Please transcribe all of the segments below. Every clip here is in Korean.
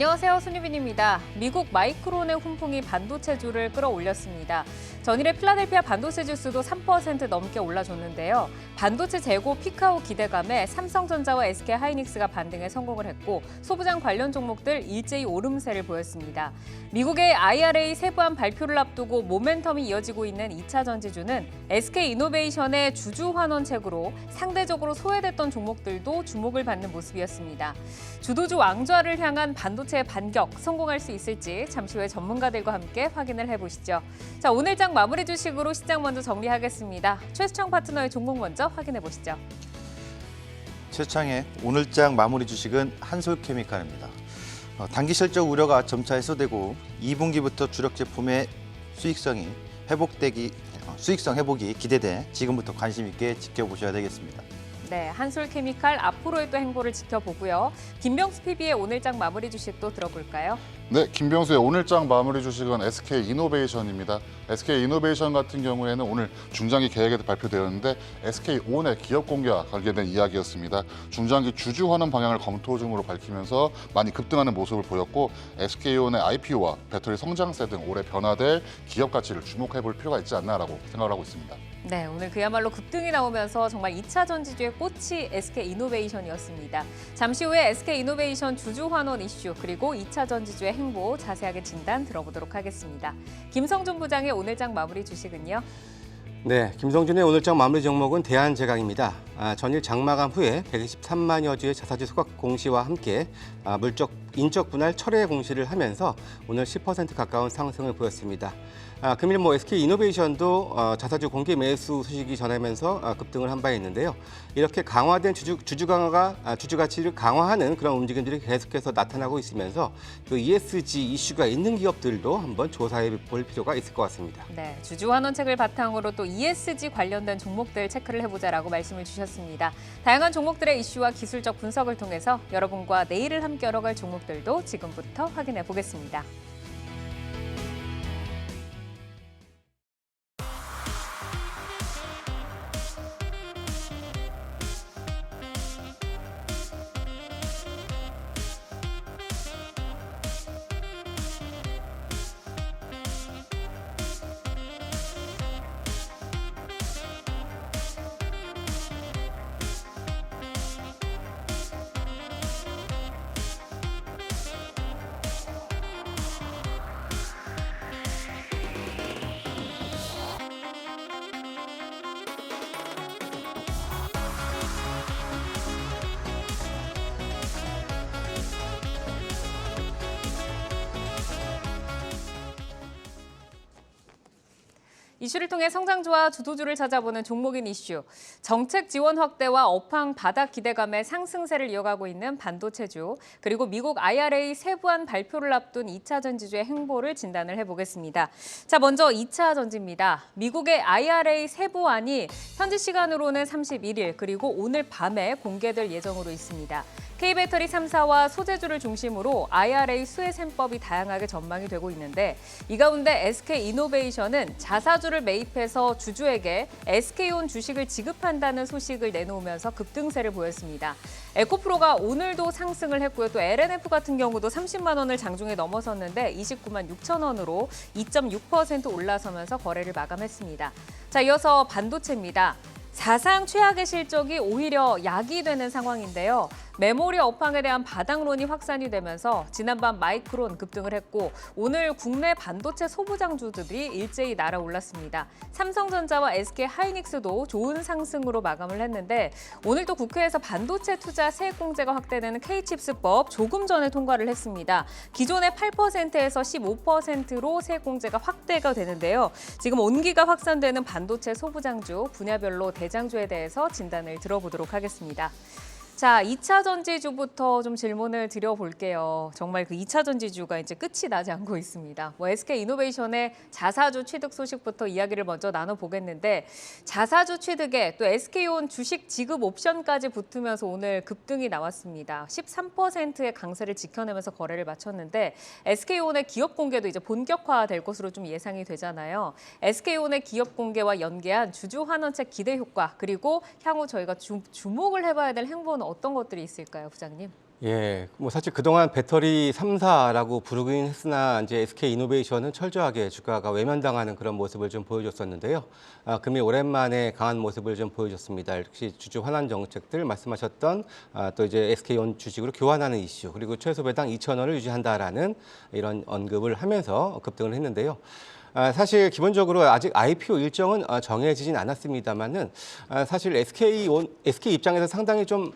안녕하세요. 손유빈입니다. 미국 마이크론의 훈풍이 반도체주를 끌어올렸습니다. 전일의 필라델피아 반도체 지수도 3% 넘게 올라줬는데요. 반도체 재고 피크아웃 기대감에 삼성전자와 SK하이닉스가 반등에 성공을 했고 소부장 관련 종목들 일제히 오름세를 보였습니다. 미국의 IRA 세부안 발표를 앞두고 모멘텀이 이어지고 있는 2차 전지주는 SK이노베이션의 주주 환원책으로 상대적으로 소외됐던 종목들도 주목을 받는 모습이었습니다. 주도주 왕좌를 향한 반도체의 반격 성공할 수 있을지 잠시 후에 전문가들과 함께 확인을 해보시죠. 자, 오늘장 마무리 주식으로 시장 먼저 정리하겠습니다. 최수창 파트너의 종목 먼저 확인해 보시죠. 최창의 오늘장 마무리 주식은 한솔케미칼입니다. 단기 실적 우려가 점차 해소되고 2분기부터 주력 제품의 수익성 회복이 기대돼 지금부터 관심 있게 지켜보셔야 되겠습니다. 네, 한솔케미칼 앞으로의 또 행보를 지켜보고요. 김병수 PB의 오늘장 마무리 주식도 들어볼까요? 네, 김병수의 오늘장 마무리 주식은 SK이노베이션입니다. SK이노베이션 같은 경우에는 오늘 중장기 계획이 발표되었는데 SK온의 기업 공개와 관계된 이야기였습니다. 중장기 주주 환원 방향을 검토 중으로 밝히면서 많이 급등하는 모습을 보였고 SK온의 IPO와 배터리 성장세 등 올해 변화될 기업 가치를 주목해 볼 필요가 있지 않나라고 생각을 하고 있습니다. 네, 오늘 그야말로 급등이 나오면서 정말 2차 전지주의 꽃이 SK이노베이션이었습니다. 잠시 후에 SK이노베이션 주주 환원 이슈 그리고 2차 전지주의 행보 자세하게 진단 들어보도록 하겠습니다. 김성준 부장의 오늘장 마무리 주식은요? 네, 김성준의 오늘장 마무리 종목은 대한제강입니다. 전일 장마감 후에 123만여 주의 자사주 소각 공시와 함께 인적 분할 철회 공시를 하면서 오늘 10% 가까운 상승을 보였습니다. 금일 SK이노베이션도 자사주 공개 매수 소식이 전하면서 급등을 한 바 있는데요. 이렇게 강화된 주주 가치를 강화하는 그런 움직임들이 계속해서 나타나고 있으면서 그 ESG 이슈가 있는 기업들도 한번 조사해 볼 필요가 있을 것 같습니다. 네, 주주 환원책을 바탕으로 또 ESG 관련된 종목들 체크를 해보자라고 말씀을 주셨습니다. 다양한 종목들의 이슈와 기술적 분석을 통해서 여러분과 내일을 함께 열어갈 종목들도 지금부터 확인해 보겠습니다. 이슈를 통해 성장주와 주도주를 찾아보는 종목인 이슈. 정책 지원 확대와 업황 바닥 기대감에 상승세를 이어가고 있는 반도체주, 그리고 미국 IRA 세부안 발표를 앞둔 2차 전지주의 행보를 진단을 해보겠습니다. 자, 먼저 2차 전지입니다. 미국의 IRA 세부안이 현지 시간으로는 31일, 그리고 오늘 밤에 공개될 예정으로 있습니다. K배터리 3사와 소재주를 중심으로 IRA 수혜 셈법이 다양하게 전망이 되고 있는데 이 가운데 SK이노베이션은 자사주를 매입해서 주주에게 SK온 주식을 지급한다는 소식을 내놓으면서 급등세를 보였습니다. 에코프로가 오늘도 상승을 했고요. 또 LNF 같은 경우도 30만 원을 장중에 넘어섰는데 29만 6천 원으로 2.6% 올라서면서 거래를 마감했습니다. 자, 이어서 반도체입니다. 사상 최악의 실적이 오히려 약이 되는 상황인데요. 메모리 업황에 대한 바닥론이 확산이 되면서 지난밤 마이크론 급등을 했고 오늘 국내 반도체 소부장주들이 일제히 날아올랐습니다. 삼성전자와 SK하이닉스도 좋은 상승으로 마감을 했는데 오늘 또 국회에서 반도체 투자 세액공제가 확대되는 K칩스법 조금 전에 통과를 했습니다. 기존의 8%에서 15%로 세액공제가 확대가 되는데요. 지금 온기가 확산되는 반도체 소부장주 분야별로 대장주에 대해서 진단을 들어보도록 하겠습니다. 자, 2차 전지주부터 좀 질문을 드려볼게요. 정말 그 2차 전지주가 이제 끝이 나지 않고 있습니다. SK이노베이션의 자사주 취득 소식부터 이야기를 먼저 나눠보겠는데 자사주 취득에 또 SK온 주식 지급 옵션까지 붙으면서 오늘 급등이 나왔습니다. 13%의 강세를 지켜내면서 거래를 마쳤는데 SK온의 기업 공개도 이제 본격화될 것으로 좀 예상이 되잖아요. SK온의 기업 공개와 연계한 주주 환원책 기대 효과 그리고 향후 저희가 주목을 해봐야 될 행보는 어떤 것들이 있을까요, 부장님? 예, 뭐 사실 그동안 배터리 3사라고 부르긴 했으나 이제 SK 이노베이션은 철저하게 주가가 외면당하는 그런 모습을 좀 보여줬었는데요. 금일 오랜만에 강한 모습을 좀 보여줬습니다. 역시 주주 환원 정책들 말씀하셨던 또 이제 SK온 주식으로 교환하는 이슈 그리고 최소 배당 2,000원을 유지한다라는 이런 언급을 하면서 급등을 했는데요. 사실 기본적으로 아직 IPO 일정은 정해지진 않았습니다만은 사실 SK 입장에서 상당히 좀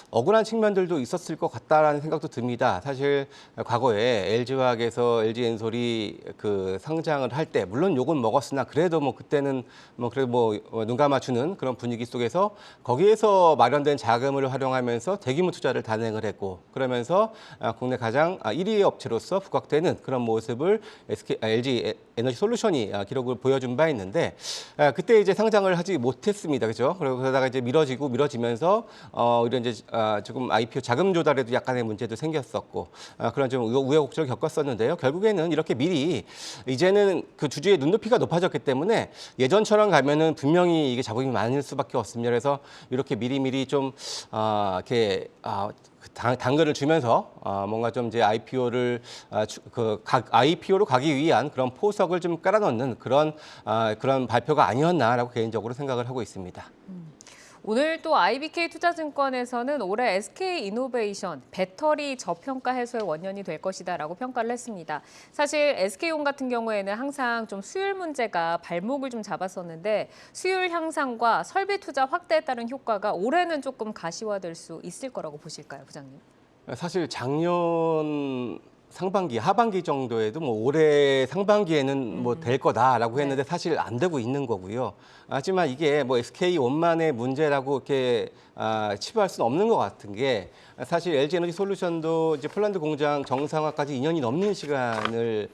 억울한 측면들도 있었을 것 같다라는 생각도 듭니다. 사실 과거에 LG화학에서 LG엔솔이 그 상장을 할 때 물론 욕은 먹었으나 그래도 뭐 그때는 뭐 그래도 뭐 눈 감아주는 그런 분위기 속에서 거기에서 마련된 자금을 활용하면서 대규모 투자를 단행을 했고 그러면서 국내 가장 1위 업체로서 부각되는 그런 모습을 LG 에너지 솔루션이 기록을 보여준 바 있는데 그때 이제 상장을 하지 못했습니다. 그죠? 그러다가 이제 미뤄지면서 이런 이제 지금 IPO 자금 조달에도 약간의 문제도 생겼었고 그런 좀 우여곡절을 겪었었는데요. 결국에는 이렇게 미리 이제는 그 주주의 눈높이가 높아졌기 때문에 예전처럼 가면은 분명히 이게 자본이 많을 수밖에 없습니다. 그래서 이렇게 미리미리 좀 이렇게 당근을 주면서 뭔가 좀 이제 IPO로 가기 위한 그런 포석을 좀 깔아넣는 그런 발표가 아니었나라고 개인적으로 생각을 하고 있습니다. 오늘 또 IBK투자증권에서는 올해 SK이노베이션 배터리 저평가 해소의 원년이 될 것이다라고 평가를 했습니다. 사실 SK온 같은 경우에는 항상 좀 수율 문제가 발목을 좀 잡았었는데 수율 향상과 설비 투자 확대에 따른 효과가 올해는 조금 가시화될 수 있을 거라고 보실까요, 부장님? 사실 작년 상반기, 하반기 정도에도 뭐 올해 상반기에는 뭐 될 거다라고 했는데 사실 안 되고 있는 거고요. 하지만 이게 뭐 SK온만의 문제라고 이렇게 치부할 수는 없는 것 같은 게 사실 LG에너지 솔루션도 이제 폴란드 공장 정상화까지 2년이 넘는 시간을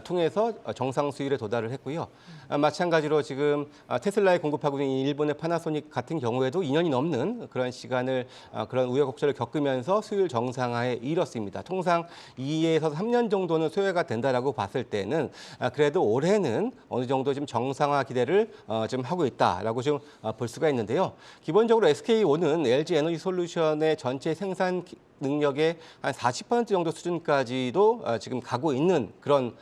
통해서 정상 수율에 도달을 했고요. 마찬가지로 지금 테슬라에 공급하고 있는 일본의 파나소닉 같은 경우에도 2년이 넘는 그런 시간을 그런 우여곡절을 겪으면서 수율 정상화에 이뤘습니다. 통상 2에서 3년 정도는 소요가 된다라고 봤을 때는 그래도 올해는 어느 정도 좀 정상화 기대를 좀 하고 있다라고 좀 볼 수가 있는데요. 기본적으로 SK온은 LG 에너지 솔루션의 전체 생산 능력의 한 40% 정도 수준까지도 지금 가고 있는 그런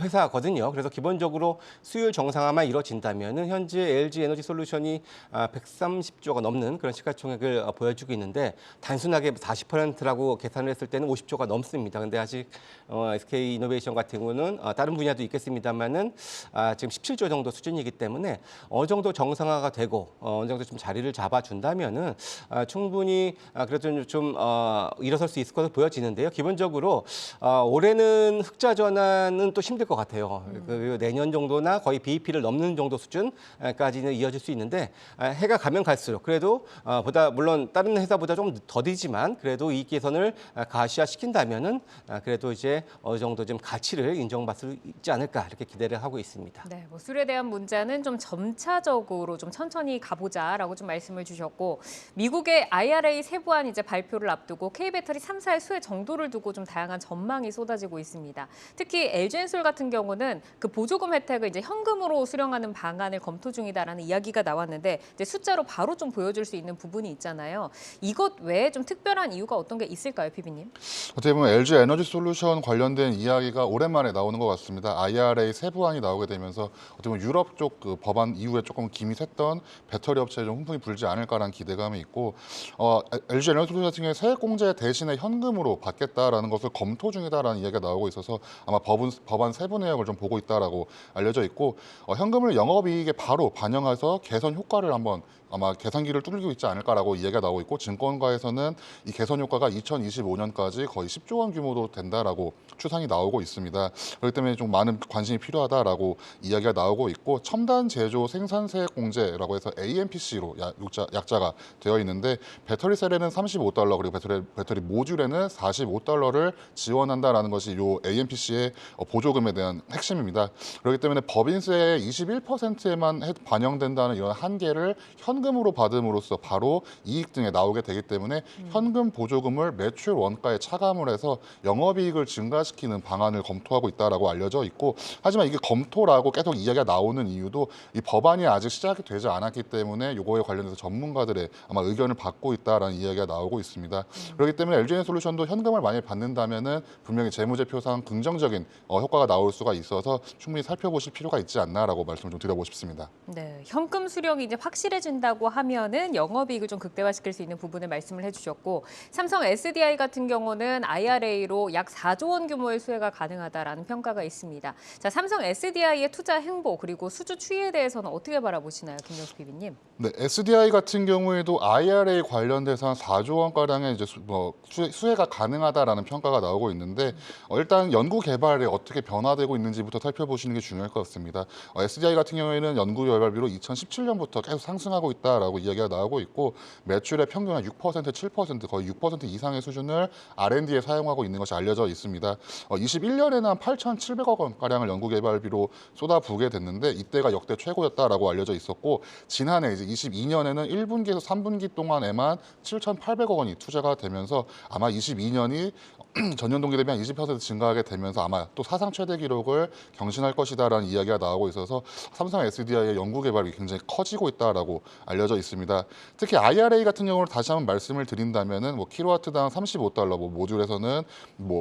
회사거든요. 그래서 기본적으로 수율 정상화만 이루어진다면 현재 LG 에너지 솔루션이 130조가 넘는 그런 시가총액을 보여주고 있는데 단순하게 40%라고 계산을 했을 때는 50조가 넘습니다. 근데 아직 SK 이노베이션 같은 경우는 다른 분야도 있겠습니다만은 지금 17조 정도 수준이기 때문에 어느 정도 정상화가 되고 어느 정도 좀 자리를 잡아준다면은 충분히 그래도 좀 일어설 수 있을 것으로 보여지는데요. 기본적으로 올해는 흑자 전환은 또 힘들 것 같아요. 그리고 내년 정도나 거의 BEP를 넘는 정도 수준까지는 이어질 수 있는데 해가 가면 갈수록 그래도 물론 다른 회사보다 좀 더디지만 그래도 이익 개선을 가시화시킨다면은 그래도 이제 어느 정도 좀 가치를 인정받을 수 있지 않을까 이렇게 기대를 하고 있습니다. 네, 뭐 술에 대한 문제는 좀 점차적으로 좀 천천히 가보자라고 좀 말씀을 주셨고 미국의 IRA 세부안 이제 발표를 앞두고 K배터리 3사의 수혜 정도를 두고 좀 다양한 전망이 쏟아지고 있습니다. 특히 LG엔솔 같은 경우는 그 보조금 혜택을 이제 현금으로 수령하는 방안을 검토 중이다라는 이야기가 나왔는데 이제 숫자로 바로 좀 보여줄 수 있는 부분이 있잖아요. 이것 외에 좀 특별한 이유가 어떤 게 있을까요, PB님? 어떻게 보면 LG 에너지 솔루션 관련된 이야기가 오랜만에 나오는 것 같습니다. IRA 세부안이 나오게 되면서 어떻게 보면 유럽 쪽 그 법안 이후에 조금 김이 샜던 배터리 업체에 좀 훈풍이 불지 않을까라는 기대감이 있고 LG 에너지 솔루션 같은 경우에 세액 공제 대신에 현금으로 받겠다라는 것을 검토 중이다라는 이야기가 나오고 있어서 아마 법안 세부 내역을 좀 보고 있다라고 알려져 있고 현금을 영업이익에 바로 반영해서 개선 효과를 한번 아마 계산기를 뚫리고 있지 않을까라고 이야기가 나오고 있고 증권가에서는 이 개선 효과가 2025년까지 거의 10조 원 규모도 된다라고 추산이 나오고 있습니다. 그렇기 때문에 좀 많은 관심이 필요하다라고 이야기가 나오고 있고 첨단 제조 생산세 공제라고 해서 AMPC로 약자가 되어 있는데 배터리 셀에는 $35 그리고 배터리 모듈에는 $45를 지원한다라는 것이 이 AMPC의 보조금에 대한 핵심입니다. 그렇기 때문에 법인세의 21%에만 반영된다는 이런 한계를 현금으로 받음으로써 바로 이익 등에 나오게 되기 때문에 현금 보조금을 매출 원가에 차감을 해서 영업이익을 증가시키는 방안을 검토하고 있다라고 알려져 있고 하지만 이게 검토라고 계속 이야기가 나오는 이유도 이 법안이 아직 시작이 되지 않았기 때문에 이거에 관련해서 전문가들의 아마 의견을 받고 있다라는 이야기가 나오고 있습니다. 그렇기 그렇기 때문에 LG에너지솔루션도 현금을 많이 받는다면은 분명히 재무제표상 긍정적인 효과가 나올 수가 있어서 충분히 살펴보실 필요가 있지 않나라고 말씀을 좀 드려보고 싶습니다. 네, 현금 수령이 이제 확실해진다고 하면은 영업이익을 좀 극대화시킬 수 있는 부분을 말씀을 해주셨고, 삼성 SDI 같은 경우는 IRA로 약 4조 원 규모의 수혜가 가능하다라는 평가가 있습니다. 자, 삼성 SDI의 투자 행보 그리고 수주 추이에 대해서는 어떻게 바라보시나요, 김경수 PB님? 네, SDI 같은 경우에도 IRA 관련돼서 한 4조 원가량의 이제 수혜가 가능하다라는 평가가 나오고 있는데 일단 연구 개발에 어떻게 변화되고 있는지부터 살펴보시는 게 중요할 것 같습니다. SDI 같은 경우에는 연구 개발비로 2017년부터 계속 상승하고 있다라고 이야기가 나오고 있고 매출의 평균 한 6%, 7% 거의 6% 이상의 수준을 R&D에 사용하고 있는 것이 알려져 있습니다. 21년에는 한 8,700억 원 가량을 연구 개발비로 쏟아부게 됐는데 이때가 역대 최고였다라고 알려져 있었고 지난해 이제 22년에는 1분기에서 3분기 동안에만 7,800억 원이 투자가 되면서 아마 22년이 전년 동기 대비 한 20% 증가하게 되면서 아마 또 사상 최대 기록을 경신할 것이다라는 이야기가 나오고 있어서 삼성 SDI의 연구 개발이 굉장히 커지고 있다라고 알려져 있습니다. 특히 IRA 같은 경우를 다시 한번 말씀을 드린다면은 킬로와트당 35달러, 모듈에서는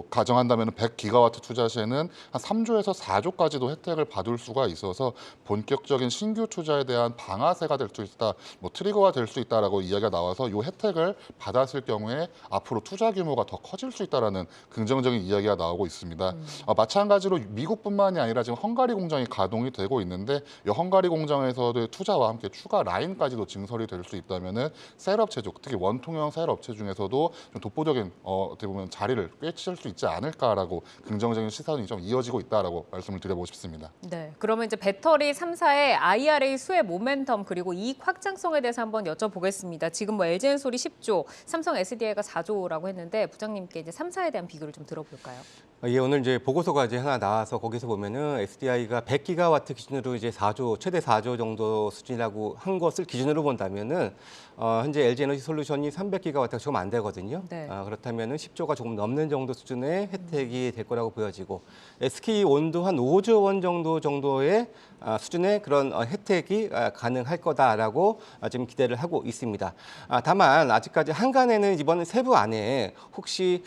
가정한다면 100기가와트 투자 시에는 한 3조에서 4조까지도 혜택을 받을 수가 있어서 본격적인 신규 투자에 대한 방아쇠가 될 수 있다, 트리거가 될 수 있다라고 이야기가 나와서 이 혜택을 받았을 경우에 앞으로 투자 규모가 더 커질 수 있다라는 긍정적인 이야기가 나오고 있습니다. 마찬가지로 미국뿐만이 아니라 지금 헝가리 공장이 가동이 되고 있는데 이 헝가리 공장에서도 투자와 함께 추가 라인까지도 증설이 될 수 있다면은 셀 업체죠. 특히 원통형 셀 업체 중에서도 좀 독보적인 어떻게 보면 자리를 꿰칠 수 있지 않을까라고 긍정적인 시선이 좀 이어지고 있다라고 말씀을 드려보고 싶습니다. 네, 그러면 이제 배터리 3사의 IRA 수혜 모멘텀 그리고 이익 확장성에 대해서 한번 여쭤보겠습니다. 지금 LG엔솔이 10조, 삼성 SDI가 4조라고 했는데 부장님께 이제 3사에 대한 비교를 좀 들어볼까요? 예, 오늘 이제 보고서가 이제 하나 나와서 거기서 보면은 SDI가 100기가와트 기준으로 이제 4조, 최대 4조 정도 수준이라고 한 것을 기준으로 본다면은 현재 LG에너지솔루션이 300기가와트가 조금 안 되거든요. 네. 그렇다면은 10조가 조금 넘는 정도 수준의 혜택이 될 거라고 보여지고 SK온도 한 5조 원 정도의 수준의 그런 혜택이 가능할 거다라고 지금 기대를 하고 있습니다. 다만 아직까지 한간에는 이번 세부 안에 혹시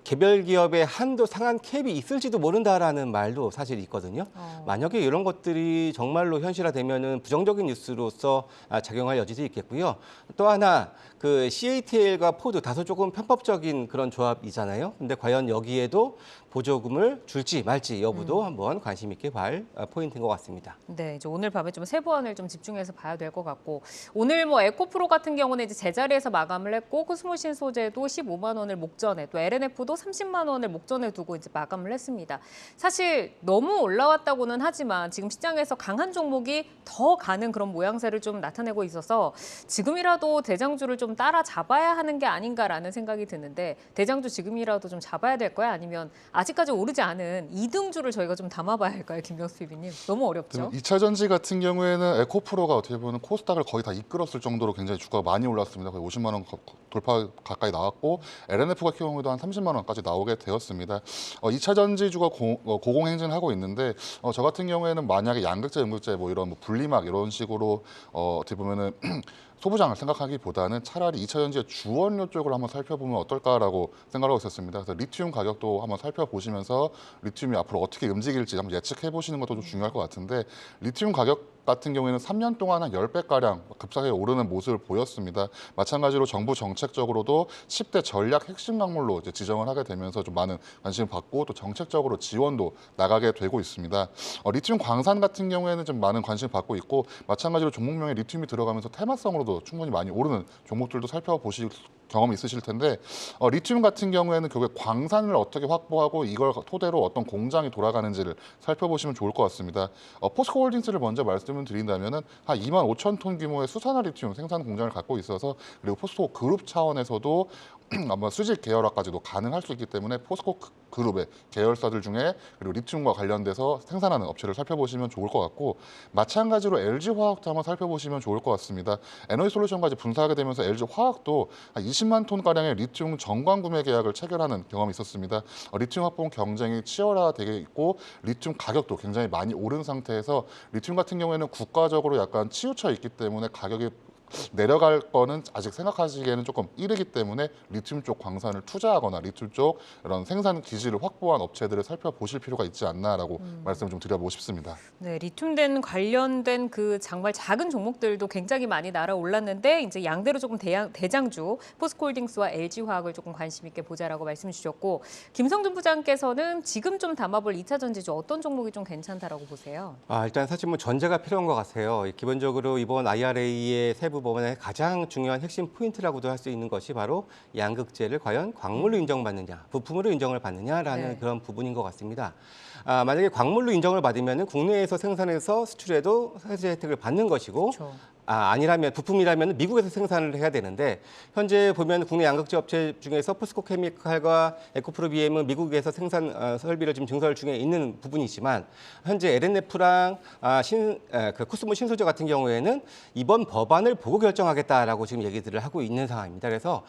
개별 기업의 한도 상한 캡이 있을지도 모른다라는 말도 사실 있거든요. 만약에 이런 것들이 정말로 현실화되면은 부정적인 뉴스로서 작용할 여지도 있겠고요. 또 하나 그 CATL과 포드 다소 조금 편법적인 그런 조합이잖아요. 근데 과연 여기에도 보조금을 줄지 말지 여부도 한번 관심 있게 볼 포인트인 것 같습니다. 네, 이제 오늘 밤에 좀 세부안을 좀 집중해서 봐야 될 것 같고 오늘 에코프로 같은 경우는 이제 제자리에서 마감을 했고 코스모신 소재도 15만 원을 목전에 또 LNF도 30만 원을 목전에 두고 이제 마감을 했습니다. 사실 너무 올라왔다고는 하지만 지금 시장에서 강한 종목이 더 가는 그런 모양새를 좀 나타내고 있어서 지금이라도 대장주를 좀 따라잡아야 하는 게 아닌가라는 생각이 드는데 대장주 지금이라도 좀 잡아야 될 거야? 아니면 아직까지 오르지 않은 2등주를 저희가 좀 담아봐야 할까요? 김경수 PB님. 너무 어렵죠? 2차 전지 같은 경우에는 에코프로가 어떻게 보면 코스닥을 거의 다 이끌었을 정도로 굉장히 주가가 많이 올랐습니다. 거의 50만 원 돌파 가까이 나왔고 LNF 같은 경우에도 한 30만 원까지 나오게 되었습니다. 2차 전지주가 고공행진하고 있는데 저 같은 경우에는 만약에 양극재, 음극재 이런 분리막 이런 식으로 어떻게 보면은 소부장을 생각하기보다는 차라리 2차 전지의 주원료 쪽을 한번 살펴보면 어떨까라고 생각하고 있었습니다. 그래서 리튬 가격도 한번 살펴보시면서 리튬이 앞으로 어떻게 움직일지 한번 예측해 보시는 것도 좀 중요할 것 같은데 리튬 가격 같은 경우에는 3년 동안 한 10배가량 급속하게 오르는 모습을 보였습니다. 마찬가지로 정부 정책적으로도 10대 전략 핵심 강물로 이제 지정을 하게 되면서 좀 많은 관심을 받고 또 정책적으로 지원도 나가게 되고 있습니다. 리튬 광산 같은 경우에는 좀 많은 관심을 받고 있고 마찬가지로 종목명에 리튬이 들어가면서 테마성으로도 충분히 많이 오르는 종목들도 살펴보실 경험이 있으실 텐데 리튬 같은 경우에는 결국에 광산을 어떻게 확보하고 이걸 토대로 어떤 공장이 돌아가는지를 살펴보시면 좋을 것 같습니다. 포스코홀딩스를 먼저 말씀을 드린다면은 한 2만 5천 톤 규모의 수산화 리튬 생산 공장을 갖고 있어서 그리고 포스코 그룹 차원에서도 아마 수직 계열화까지도 가능할 수 있기 때문에 포스코 그룹의 계열사들 중에 그리고 리튬과 관련돼서 생산하는 업체를 살펴보시면 좋을 것 같고 마찬가지로 LG화학도 한번 살펴보시면 좋을 것 같습니다. 에너지솔루션까지 분사하게 되면서 LG화학도 한 20만 톤가량의 리튬 정관 구매 계약을 체결하는 경험이 있었습니다. 리튬 확보 경쟁이 치열화되게 있고 리튬 가격도 굉장히 많이 오른 상태에서 리튬 같은 경우에는 국가적으로 약간 치우쳐 있기 때문에 가격이 내려갈 거는 아직 생각하시기에는 조금 이르기 때문에 리튬 쪽 광산을 투자하거나 리튬 쪽 이런 생산 기지를 확보한 업체들을 살펴보실 필요가 있지 않나라고 말씀을 좀 드려보고 싶습니다. 네, 리튬된 관련된 그 정말 작은 종목들도 굉장히 많이 날아올랐는데 이제 양대로 조금 대장주 포스코홀딩스와 LG화학을 조금 관심 있게 보자라고 말씀 주셨고 김성준 부장께서는 지금 좀 담아볼 2차 전지주 어떤 종목이 좀 괜찮다라고 보세요? 일단 사실 뭐 전제가 필요한 것 같아요. 기본적으로 이번 IRA의 세부 법안의 가장 중요한 핵심 포인트라고도 할 수 있는 것이 바로 양극재를 과연 광물로 인정받느냐, 부품으로 인정을 받느냐라는 네. 그런 부분인 것 같습니다. 만약에 광물로 인정을 받으면 국내에서 생산해서 수출해도 세제 혜택을 받는 것이고 그렇죠. 아니라면 부품이라면 미국에서 생산을 해야 되는데 현재 보면 국내 양극재 업체 중에서 포스코 케미칼과 에코프로 BM은 미국에서 생산 설비를 지금 증설 중에 있는 부분이지만 현재 LNF랑 그 코스모 신소재 같은 경우에는 이번 법안을 보고 결정하겠다라고 지금 얘기들을 하고 있는 상황입니다. 그래서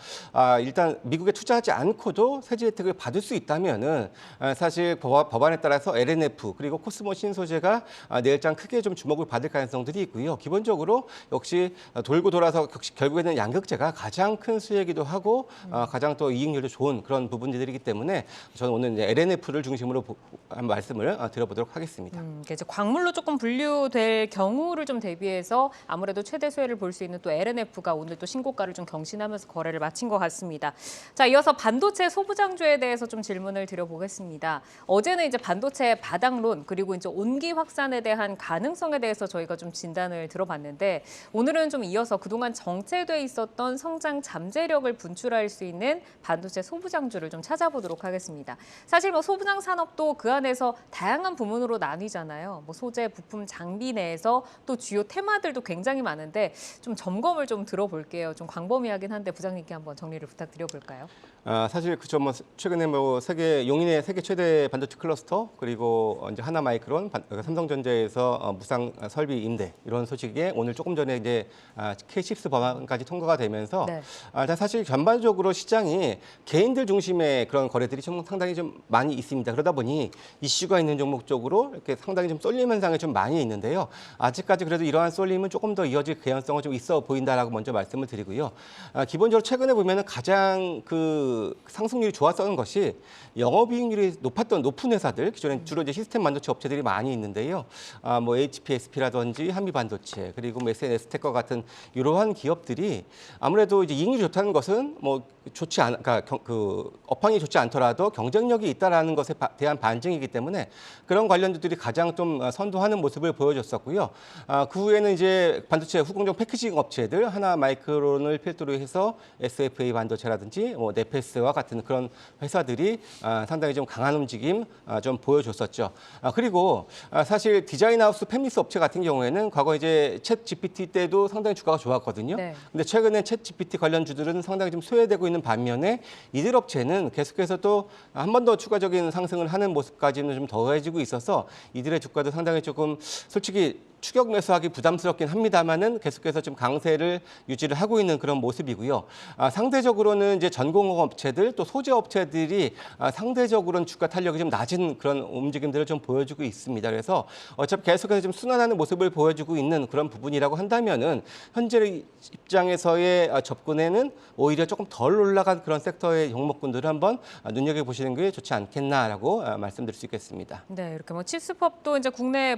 일단 미국에 투자하지 않고도 세제 혜택을 받을 수 있다면은 사실 법안에 따라서 LNF 그리고 코스모 신소재가 내일장 크게 좀 주목을 받을 가능성들이 있고요. 기본적으로 역시 돌고 돌아서 결국에는 양극재가 가장 큰 수혜이기도 하고 가장 또 이익률도 좋은 그런 부분들이기 때문에 저는 오늘 이제 LNF를 중심으로 한 말씀을 드려보도록 하겠습니다. 이제 광물로 조금 분류될 경우를 좀 대비해서 아무래도 최대 수혜를 볼 수 있는 또 LNF가 오늘 또 신고가를 좀 경신하면서 거래를 마친 것 같습니다. 자, 이어서 반도체 소부장주에 대해서 좀 질문을 드려보겠습니다. 어제는 이제 반도체 바닥론 그리고 이제 온기 확산에 대한 가능성에 대해서 저희가 좀 진단을 들어봤는데 오늘은 좀 이어서 그동안 정체돼 있었던 성장 잠재력을 분출할 수 있는 반도체 소부장주를 좀 찾아보도록 하겠습니다. 사실 뭐 소부장 산업도 그 안에서 다양한 부문으로 나뉘잖아요. 뭐 소재, 부품, 장비 내에서 또 주요 테마들도 굉장히 많은데 좀 점검을 좀 들어볼게요. 좀 광범위하긴 한데 부장님께 한번 정리를 부탁드려볼까요? 사실 그죠. 뭐 최근에 뭐 용인의 세계 최대 반도체 클러스터 그리고 이제 하나마이크론, 삼성전자에서 무상 설비 임대 이런 소식에 오늘 조금 전에 이제 K6 법안까지 통과가 되면서 네. 일단 사실 전반적으로 시장이 개인들 중심의 그런 거래들이 좀 상당히 좀 많이 있습니다. 그러다 보니 이슈가 있는 종목 쪽으로 이렇게 상당히 좀 쏠림 현상이 좀 많이 있는데요. 아직까지 그래도 이러한 쏠림은 조금 더 이어질 개연성은 좀 있어 보인다라고 먼저 말씀을 드리고요. 기본적으로 최근에 보면은 가장 그 상승률이 좋았던 것이 영업이익률이 높은 회사들, 기존에 주로 이제 시스템 반도체 업체들이 많이 있는데요. 뭐 HPSP라든지 한미반도체 그리고 뭐 SNS텍과 같은 이러한 기업들이 아무래도 이제 이익률이 좋다는 것은 뭐 좋지 않, 그러니까 그 업황이 좋지 않더라도 경쟁력이 있다라는 것에 대한 반증이기 때문에 그런 관련주들이 가장 좀 선도하는 모습을 보여줬었고요. 그 후에는 이제 반도체 후공정 패키징 업체들 하나마이크론을 필두로 해서 SFA 반도체라든지 뭐 네페스와 같은 그런 회사들이 상당히 좀 강한 움직임 좀 보여줬었죠. 그리고 사실 디자인하우스 팹리스 업체 같은 경우에는 과거 이제 챗 GPT 때도 상당히 주가가 좋았거든요. 네. 근데 최근에 챗 GPT 관련주들은 상당히 좀 소외되고 있는 반면에 이들 업체는 계속해서 또 한 번 더 추가적인 상승을 하는 모습까지는 좀 더해지고 있어서 이들의 주가도 상당히 조금 솔직히 추격 매수하기 부담스럽긴 합니다만은 계속해서 좀 강세를 유지를 하고 있는 그런 모습이고요. 상대적으로는 이제 전공업 업체들 또 소재 업체들이 상대적으로는 주가 탄력이 좀 낮은 그런 움직임들을 좀 보여주고 있습니다. 그래서 어차피 계속해서 좀 순환하는 모습을 보여주고 있는 그런 부분이라고 한다면은 현재 입장에서의 접근에는 오히려 조금 덜 올라간 그런 섹터의 종목군들을 한번 눈여겨 보시는 게 좋지 않겠나라고 말씀드릴 수 있겠습니다. 네, 이렇게 뭐 칩스법도 이제 국내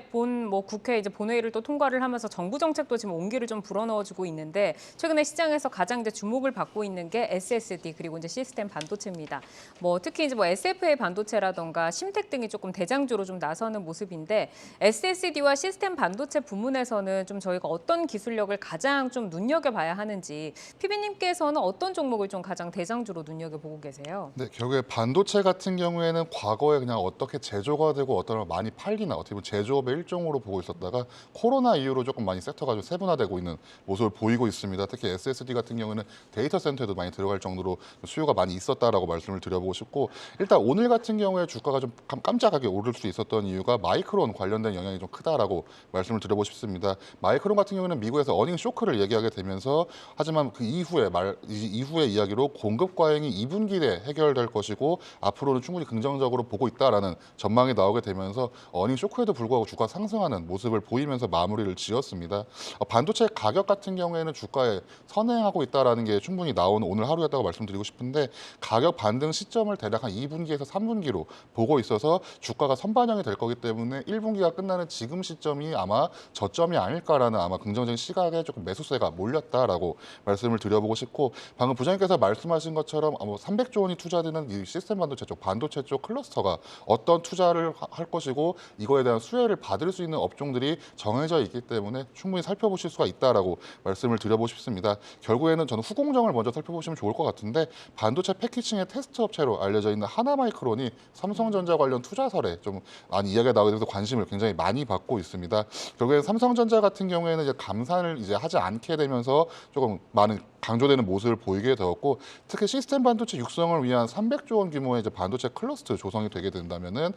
국회 이제 본회의를 또 통과를 하면서 정부 정책도 지금 온기를 좀 불어넣어주고 있는데 최근에 시장에서 가장 이제 주목을 받고 있는 게 SSD 그리고 이제 시스템 반도체입니다. 뭐 특히 이제 뭐 SFA 반도체라던가 심텍 등이 조금 대장주로 좀 나서는 모습인데 SSD와 시스템 반도체 부문에서는 좀 저희가 어떤 기술력을 가장 좀 눈여겨봐야 하는지 PB님께서는 어떤 종목을 좀 가장 대장주로 눈여겨보고 계세요? 네, 결국에 반도체 같은 경우에는 과거에 그냥 어떻게 제조가 되고 어떤 걸 많이 팔리나 어떻게 보면 제조업의 일종으로 보고 있었다가 코로나 이후로 조금 많이 섹터가 좀 세분화되고 있는 모습을 보이고 있습니다. 특히 SSD 같은 경우는 데이터 센터에도 많이 들어갈 정도로 수요가 많이 있었다라고 말씀을 드려보고 싶고 일단 오늘 같은 경우에 주가가 좀 깜짝하게 오를 수 있었던 이유가 마이크론 관련된 영향이 좀 크다라고 말씀을 드려보고 싶습니다. 마이크론 같은 경우는 미국에서 어닝 쇼크를 얘기하게 되면서 하지만 그 이후의 이야기로 공급 과잉이 2분기 내에 해결될 것이고 앞으로는 충분히 긍정적으로 보고 있다라는 전망이 나오게 되면서 어닝 쇼크에도 불구하고 주가 상승하는 모습을 보이면서 살피면서 마무리를 지었습니다. 반도체 가격 같은 경우에는 주가에 선행하고 있다는 게 충분히 나오는 오늘 하루였다고 말씀드리고 싶은데 가격 반등 시점을 대략 한 2분기에서 3분기로 보고 있어서 주가가 선반영이 될 거기 때문에 1분기가 끝나는 지금 시점이 아마 저점이 아닐까라는 아마 긍정적인 시각에 조금 매수세가 몰렸다라고 말씀을 드려보고 싶고 방금 부장님께서 말씀하신 것처럼 300조 원이 투자되는 이 시스템 반도체 쪽, 반도체 쪽 클러스터가 어떤 투자를 할 것이고 이거에 대한 수혜를 받을 수 있는 업종들이 정해져 있기 때문에 충분히 살펴보실 수가 있다라고 말씀을 드려보고 싶습니다. 결국에는 저는 후공정을 먼저 살펴보시면 좋을 것 같은데 반도체 패키징의 테스트 업체로 알려져 있는 하나마이크론이 삼성전자 관련 투자설에 좀 많이 이야기가 나오게 돼서 관심을 굉장히 많이 받고 있습니다. 결국에는 삼성전자 같은 경우에는 이제 감산을 이제 하지 않게 되면서 조금 많은 강조되는 모습을 보이게 되었고 특히 시스템 반도체 육성을 위한 300조 원 규모의 이제 반도체 클러스터 조성이 되게 된다면은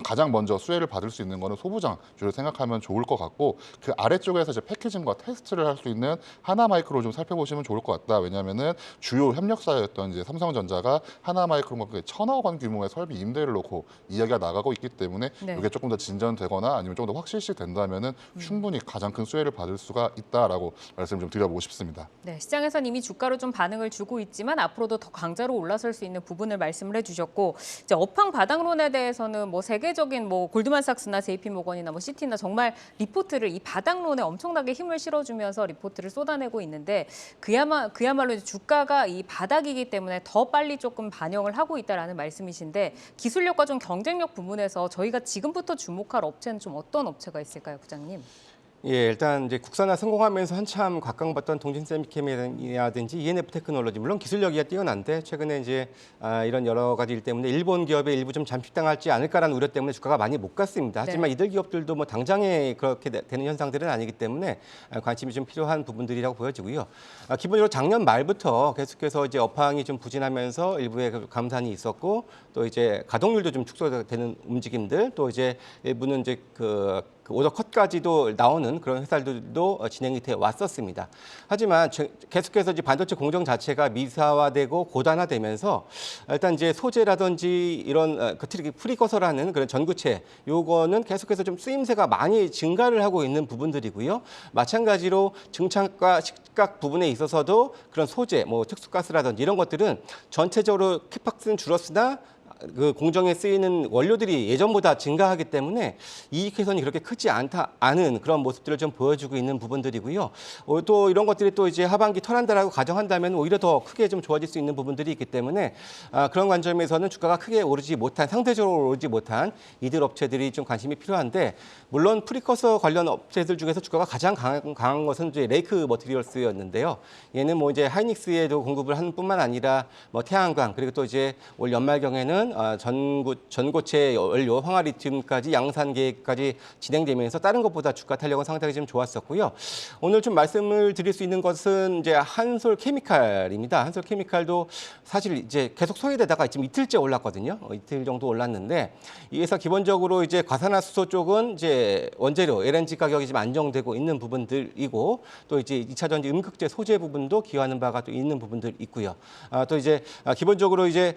가장 먼저 수혜를 받을 수 있는 거는 소부장주를 생각하면 좋을 것 같고 그 아래쪽에서 이제 패키징과 테스트를 할 수 있는 하나마이크로 좀 살펴보시면 좋을 것 같다. 왜냐하면은 주요 협력사였던 이제 삼성전자가 하나마이크론과 1,000억 원 규모의 설비 임대를 놓고 이야기가 나가고 있기 때문에 네. 이게 조금 더 진전되거나 아니면 좀 더 확실시 된다면은 충분히 가장 큰 수혜를 받을 수가 있다라고 말씀 좀 드려보고 싶습니다. 네, 시장에선 이미 주가로 좀 반응을 주고 있지만 앞으로도 더 강자로 올라설 수 있는 부분을 말씀을 해주셨고 이제 업황 바닥론에 대해서는 뭐 세계적인 뭐 골드만삭스나 JP모건이나 뭐 시티나 정말 리포트를 이 바닥론에 엄청나게 힘을 실어주면서 리포트를 쏟아내고 있는데 그야말로 이제 주가가 이 바닥이기 때문에 더 빨리 조금 반영을 하고 있다라는 말씀이신데 기술력과 좀 경쟁력 부분에서 저희가 지금부터 주목할 업체는 좀 어떤 업체가 있을까요, 부장님? 예, 일단 이제 국산화 성공하면서 한참 각광받던 동진세미캠이라든지 ENF 테크놀로지 물론 기술력이 뛰어난데 최근에 이제 이런 여러 가지 일 때문에 일본 기업의 일부 좀 잠식당할지 않을까라는 우려 때문에 주가가 많이 못 갔습니다. 하지만 네. 이들 기업들도 뭐 당장에 그렇게 되는 현상들은 아니기 때문에 관심이 좀 필요한 부분들이라고 보여지고요. 기본적으로 작년 말부터 계속해서 이제 업황이 좀 부진하면서 일부의 그 감산이 있었고 또 이제 가동률도 좀 축소되는 움직임들 또 이제 일부는 이제 그 오더 컷까지도 나오는 그런 회사들도 진행이 돼 왔었습니다. 하지만 계속해서 이제 반도체 공정 자체가 미사화되고 고단화되면서 일단 이제 소재라든지 이런 특히 프리커서라는 그런 전구체 요거는 계속해서 좀 쓰임새가 많이 증가를 하고 있는 부분들이고요. 마찬가지로 증착과 식각 부분에 있어서도 그런 소재, 뭐 특수가스라든지 이런 것들은 전체적으로 캐팍스는 줄었으나 그 공정에 쓰이는 원료들이 예전보다 증가하기 때문에 이익 훼손이 그렇게 크지 않은 그런 모습들을 좀 보여주고 있는 부분들이고요. 또 이런 것들이 또 이제 하반기 털한다라고 가정한다면 오히려 더 크게 좀 좋아질 수 있는 부분들이 있기 때문에 그런 관점에서는 주가가 크게 오르지 못한 상대적으로 오르지 못한 이들 업체들이 좀 관심이 필요한데 물론 프리커서 관련 업체들 중에서 주가가 가장 강한 것은 이제 레이크 머티리얼스였는데요. 얘는 뭐 이제 하이닉스에도 공급을 하는 뿐만 아니라 뭐 태양광 그리고 또 이제 올 연말경에는 전고체 연료 황화리튬까지 양산 계획까지 진행되면서 다른 것보다 주가 탄력은 상당히 좀 좋았었고요. 오늘 좀 말씀을 드릴 수 있는 것은 이제 한솔케미칼입니다. 한솔케미칼도 사실 이제 계속 소외되다가 지금 이틀째 올랐거든요. 이틀 정도 올랐는데 이 회사 기본적으로 이제 과산화수소 쪽은 이제 원재료 LNG 가격이 지금 안정되고 있는 부분들이고 또 이제 2차 전지 음극재 소재 부분도 기여하는 바가 또 있는 부분들 있고요. 또 이제 기본적으로 이제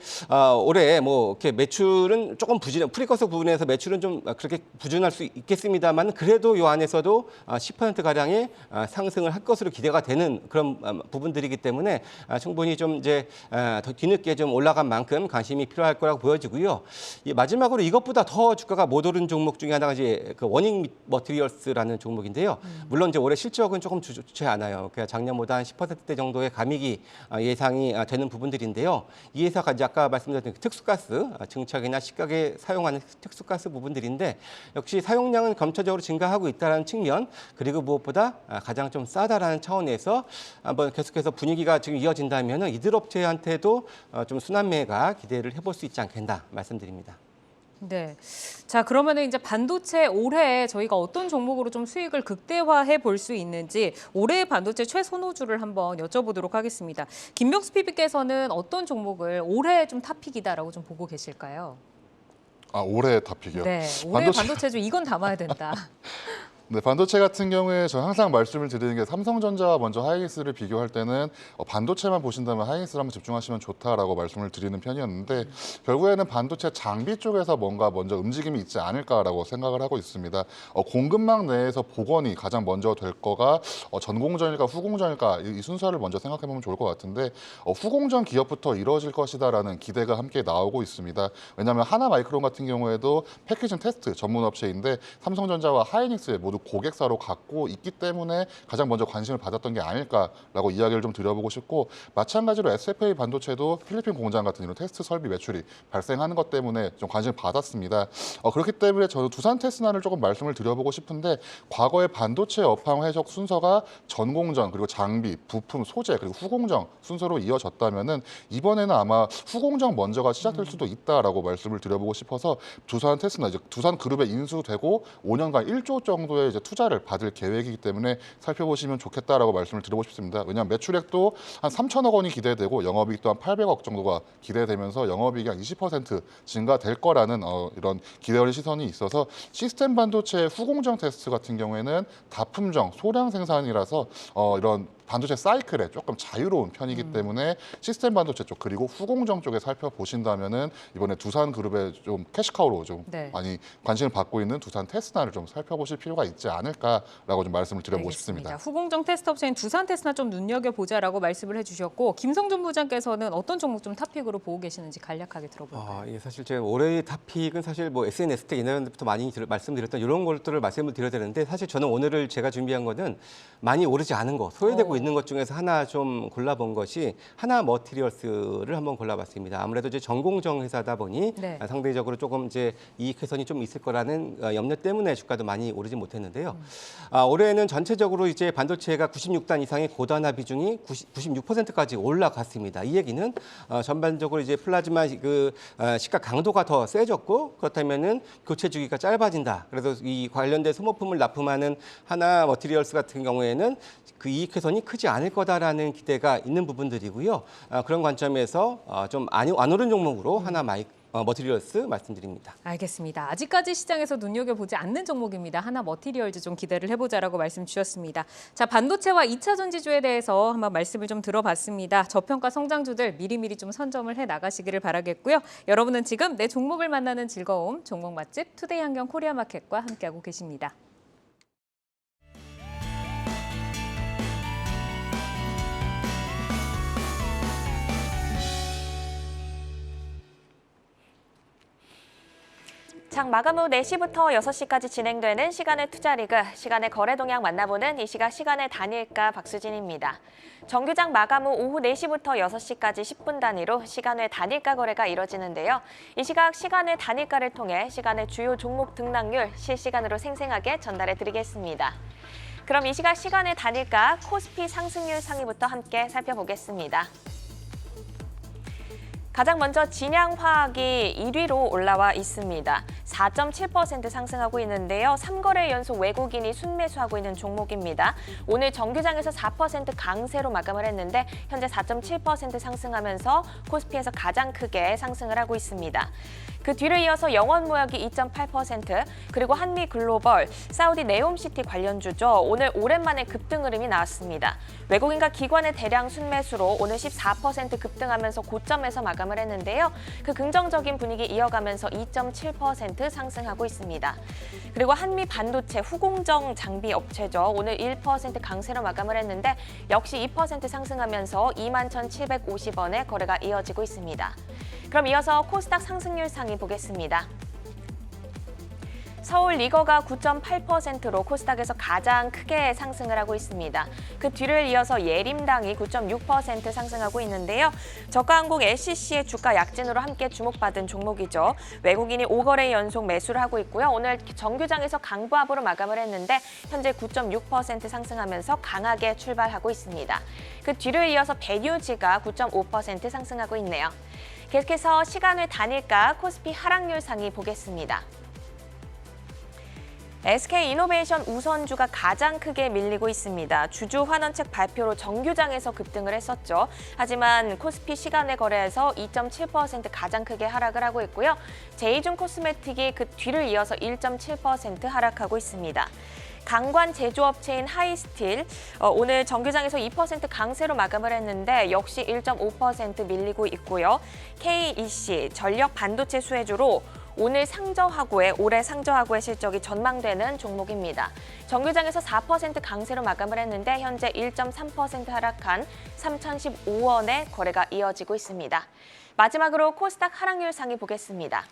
올해 뭐 이렇게 매출은 조금 프리커서 부분에서 매출은 좀 그렇게 부진할 수 있겠습니다만 그래도 이 안에서도 10% 가량의 상승을 할 것으로 기대가 되는 그런 부분들이기 때문에 충분히 좀 이제 더 뒤늦게 좀 올라간 만큼 관심이 필요할 거라고 보여지고요. 마지막으로 이것보다 더 주가가 못 오른 종목 중에 하나가 이제 그 워닝 머티리얼스라는 종목인데요. 물론 이제 올해 실적은 조금 좋지 않아요. 그러니까 작년보다 한 10%대 정도의 감익이 예상이 되는 부분들인데요. 이 회사가 이제 아까 말씀드렸던 특수가스 증착이나 식각에 사용하는 특수가스 부분들인데 역시 사용량은 점차적으로 증가하고 있다는 측면 그리고 무엇보다 가장 좀 싸다라는 차원에서 한번 계속해서 분위기가 지금 이어진다면 이들 업체한테도 좀 순환매가 기대를 해볼 수 있지 않겠나 말씀드립니다. 네. 자, 그러면은 이제 반도체 올해 저희가 어떤 종목으로 좀 수익을 극대화해 볼 수 있는지 올해의 반도체 최선호주를 한번 여쭤보도록 하겠습니다. 김병수 PB께서는 어떤 종목을 올해 좀 탑픽이다라고 좀 보고 계실까요? 올해 탑픽이요? 네. 올해 반도체주 이건 담아야 된다. 네, 반도체 같은 경우에 저는 항상 말씀을 드리는 게 삼성전자와 먼저 하이닉스를 비교할 때는 반도체만 보신다면 하이닉스를 한번 집중하시면 좋다라고 말씀을 드리는 편이었는데 결국에는 반도체 장비 쪽에서 뭔가 먼저 움직임이 있지 않을까라고 생각을 하고 있습니다. 공급망 내에서 복원이 가장 먼저 될 거가 전공정일까 후공정일까 이 순서를 먼저 생각해 보면 좋을 것 같은데 후공정 기업부터 이루어질 것이다라는 기대가 함께 나오고 있습니다. 왜냐하면 하나마이크론 같은 경우에도 패키징 테스트 전문 업체인데 삼성전자와 하이닉스에 모두 고객사로 갖고 있기 때문에 가장 먼저 관심을 받았던 게 아닐까라고 이야기를 좀 드려보고 싶고 마찬가지로 SFA 반도체도 필리핀 공장 같은 이런 테스트 설비 매출이 발생하는 것 때문에 좀 관심을 받았습니다. 그렇기 때문에 저는 두산 테스나를 조금 말씀을 드려보고 싶은데 과거의 반도체 업황 해석 순서가 전공정 그리고 장비, 부품, 소재 그리고 후공정 순서로 이어졌다면은 이번에는 아마 후공정 먼저가 시작될 수도 있다라고 말씀을 드려보고 싶어서 두산 테스나 이제 두산 그룹에 인수되고 5년간 1조 정도의 이제 투자를 받을 계획이기 때문에 살펴보시면 좋겠다라고 말씀을 드리고 싶습니다. 왜냐하면 매출액도 한 3천억 원이 기대되고 영업이익 또한 800억 정도가 기대되면서 영업이익이 한 20% 증가될 거라는 이런 기대어린 시선이 있어서 시스템 반도체 후공정 테스트 같은 경우에는 다품종 소량 생산이라서 이런 반도체 사이클에 조금 자유로운 편이기 때문에 시스템 반도체 쪽 그리고 후공정 쪽에 살펴보신다면은 이번에 두산 그룹의 좀 캐시카우로 좀 네. 많이 관심을 받고 있는 두산 테스나를 좀 살펴보실 필요가 있지 않을까라고 좀 말씀을 드려보고 알겠습니다. 싶습니다. 후공정 테스트 업체인 두산 테스나 좀 눈여겨보자라고 말씀을 해주셨고 김성준 부장께서는 어떤 종목 좀 탑픽으로 보고 계시는지 간략하게 들어볼까요? 예, 사실 제가 올해의 탑픽은 사실 뭐 SNS 때 예년부터 많이 말씀드렸던 이런 것들을 말씀을 드려야 되는데 사실 저는 오늘을 제가 준비한 거는 많이 오르지 않은 거, 소외되고 있는 것 중에서 하나 좀 골라본 것이 하나 머티리얼스를 한번 골라봤습니다. 아무래도 이제 전공정 회사다 보니 네. 상대적으로 조금 이제 이익 훼손이 좀 있을 거라는 염려 때문에 주가도 많이 오르지 못했는데요. 올해는 전체적으로 이제 반도체가 96단 이상의 고단화 비중이 96%까지 올라갔습니다. 이 얘기는 전반적으로 이제 플라즈마 시가 강도가 더 세졌고 그렇다면은 교체 주기가 짧아진다. 그래서 이 관련된 소모품을 납품하는 하나 머티리얼스 같은 경우에는 그 이익 훼손이 크지 않을 거다라는 기대가 있는 부분들이고요. 그런 관점에서 좀 안 오른 종목으로 하나 머티리얼스 말씀드립니다. 알겠습니다. 아직까지 시장에서 눈여겨보지 않는 종목입니다. 하나 머티리얼즈 좀 기대를 해보자라고 말씀 주셨습니다. 자, 반도체와 2차 전지주에 대해서 한번 말씀을 좀 들어봤습니다. 저평가 성장주들 미리미리 좀 선점을 해 나가시기를 바라겠고요. 여러분은 지금 내 종목을 만나는 즐거움, 종목 맛집 투데이 한경 코리아마켓과 함께하고 계십니다. 장 마감 후 4시부터 6시까지 진행되는 시간의 투자리그, 시간의 거래 동향 만나보는 이 시각 시간의 단일가 박수진입니다. 정규장 마감 후 오후 4시부터 6시까지 10분 단위로 시간의 단일가 거래가 이뤄지는데요. 이 시각 시간의 단일가를 통해 시간의 주요 종목 등락률 실시간으로 생생하게 전달해 드리겠습니다. 그럼 이 시각 시간의 단일가 코스피 상승률 상위부터 함께 살펴보겠습니다. 가장 먼저 진양화학이 1위로 올라와 있습니다. 4.7% 상승하고 있는데요. 3거래 연속 외국인이 순매수하고 있는 종목입니다. 오늘 정규장에서 4% 강세로 마감을 했는데 현재 4.7% 상승하면서 코스피에서 가장 크게 상승을 하고 있습니다. 그 뒤를 이어서 영원무역이 2.8%, 그리고 한미글로벌, 사우디 네옴시티 관련주죠. 오늘 오랜만에 급등 흐름이 나왔습니다. 외국인과 기관의 대량 순매수로 오늘 14% 급등하면서 고점에서 마감을 했는데요. 그 긍정적인 분위기 이어가면서 2.7% 상승하고 있습니다. 그리고 한미 반도체 후공정 장비 업체죠. 오늘 1% 강세로 마감을 했는데 역시 2% 상승하면서 21,750원의 거래가 이어지고 있습니다. 그럼 이어서 코스닥 상승률 상위 보겠습니다. 서울 리거가 9.8%로 코스닥에서 가장 크게 상승을 하고 있습니다. 그 뒤를 이어서 예림당이 9.6% 상승하고 있는데요. 저가항공 LCC의 주가 약진으로 함께 주목받은 종목이죠. 외국인이 5거래 연속 매수를 하고 있고요. 오늘 정규장에서 강보합으로 마감을 했는데 현재 9.6% 상승하면서 강하게 출발하고 있습니다. 그 뒤를 이어서 베뉴지가 9.5% 상승하고 있네요. 계속해서 시간외 단일가 코스피 하락률 상위 보겠습니다. SK이노베이션 우선주가 가장 크게 밀리고 있습니다. 주주 환원책 발표로 정규장에서 급등을 했었죠. 하지만 코스피 시간외 거래에서 2.7% 가장 크게 하락을 하고 있고요. 제이준 코스메틱이 그 뒤를 이어서 1.7% 하락하고 있습니다. 강관 제조업체인 하이스틸 오늘 정규장에서 2% 강세로 마감을 했는데 역시 1.5% 밀리고 있고요. KEC 전력 반도체 수혜주로 오늘 상저하고의 올해 상저하고의 실적이 전망되는 종목입니다. 정규장에서 4% 강세로 마감을 했는데 현재 1.3% 하락한 3,015원의 거래가 이어지고 있습니다. 마지막으로 코스닥 하락률 상위 보겠습니다.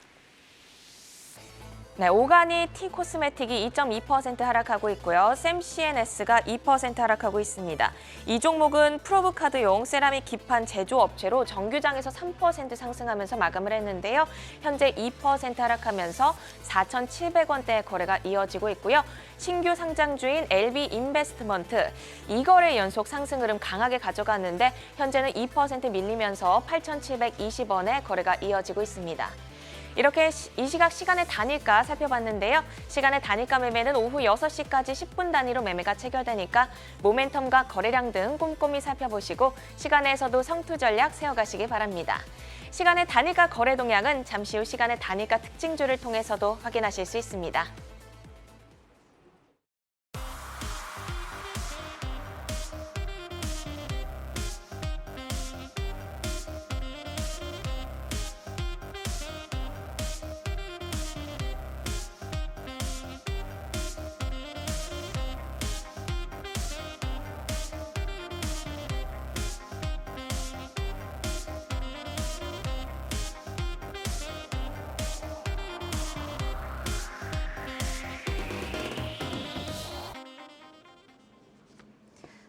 네, 오가니 T코스메틱이 2.2% 하락하고 있고요. 샘 CNS가 2% 하락하고 있습니다. 이 종목은 프로브카드용 세라믹 기판 제조업체로 정규장에서 3% 상승하면서 마감을 했는데요. 현재 2% 하락하면서 4,700원대의 거래가 이어지고 있고요. 신규 상장주인 LB인베스트먼트 2거래 연속 상승 흐름 강하게 가져갔는데 현재는 2% 밀리면서 8,720원의 거래가 이어지고 있습니다. 이렇게 이 시각 시간의 단일가 살펴봤는데요. 시간의 단일가 매매는 오후 6시까지 10분 단위로 매매가 체결되니까 모멘텀과 거래량 등 꼼꼼히 살펴보시고 시간에서도 성투 전략 세워가시기 바랍니다. 시간의 단일가 거래 동향은 잠시 후 시간의 단일가 특징주를 통해서도 확인하실 수 있습니다.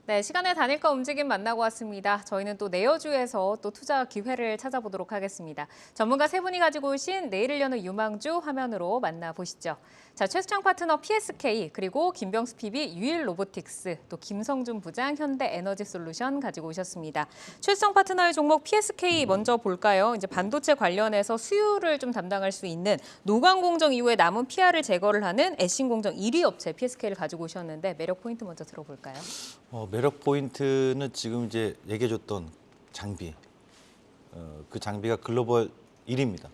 네, 시간의 단일가 움직임 만나고 왔습니다. 저희는 또 내여주에서 또 투자 기회를 찾아보도록 하겠습니다. 전문가 세 분이 가지고 오신 내일을 여는 유망주 화면으로 만나보시죠. 자, 최수창 파트너 PSK, 그리고 김병수 PB 유일 로보틱스, 또 김성준 부장 현대에너지솔루션 가지고 오셨습니다. 최수창 파트너의 종목 PSK 먼저 볼까요? 이제 반도체 관련해서 수율을 좀 담당할 수 있는 노광 공정 이후에 남은 PR을 제거를 하는 애신 공정 1위 업체 PSK를 가지고 오셨는데 매력 포인트 먼저 들어볼까요? 매력 포인트는 지금 이제 얘기해줬던 장비. 그 장비가 글로벌 1위입니다.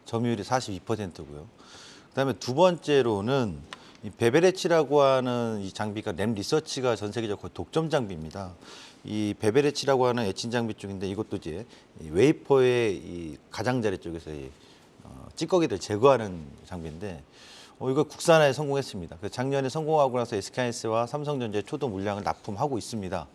점유율이 42%고요. 그다음에 두 번째로는 이 베베레치라고 하는 이 장비가 램 리서치가 전 세계적으로 거의 독점 장비입니다. 이 베베레치라고 하는 애칭 장비 쪽인데 이것도 이제 이 웨이퍼의 이 가장자리 쪽에서 이 찌꺼기를 제거하는 장비인데 이거 국산화에 성공했습니다. 그래서 작년에 성공하고 나서 SK하이닉스와 삼성전자의 초도 물량을 납품하고 있습니다.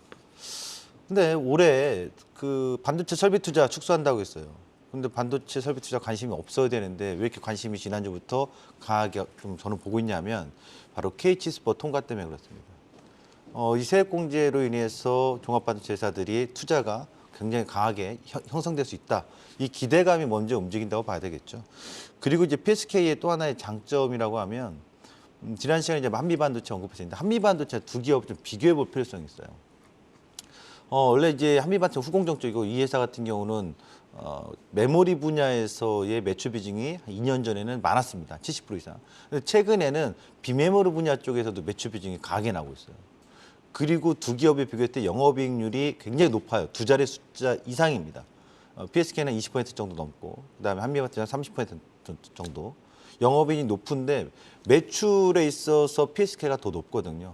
근데 올해 그 반도체 설비 투자 축소한다고 했어요. 근데 반도체 설비 투자 관심이 없어야 되는데 왜 이렇게 관심이 지난주부터 강하게 좀 저는 보고 있냐면 바로 KH스포 통과 때문에 그렇습니다. 이 세액공제로 인해서 종합반도체 회사들이 투자가 굉장히 강하게 형성될 수 있다. 이 기대감이 먼저 움직인다고 봐야 되겠죠. 그리고 이제 PSK의 또 하나의 장점이라고 하면 지난 시간에 이제 한미반도체 언급했는데 한미반도체 두 기업 좀 비교해 볼 필요성이 있어요. 원래 이제 한미반도체 후공정 쪽이고 이 회사 같은 경우는 메모리 분야에서의 매출 비중이 2년 전에는 많았습니다. 70% 이상. 근데 최근에는 비메모리 분야 쪽에서도 매출 비중이 강하게 나오고 있어요. 그리고 두 기업을 비교할 때 영업이익률이 굉장히 높아요. 두 자리 숫자 이상입니다. PSK는 20% 정도 넘고 그다음에 한미반도체는 30% 정도. 영업이익이 높은데 매출에 있어서 PSK가 더 높거든요.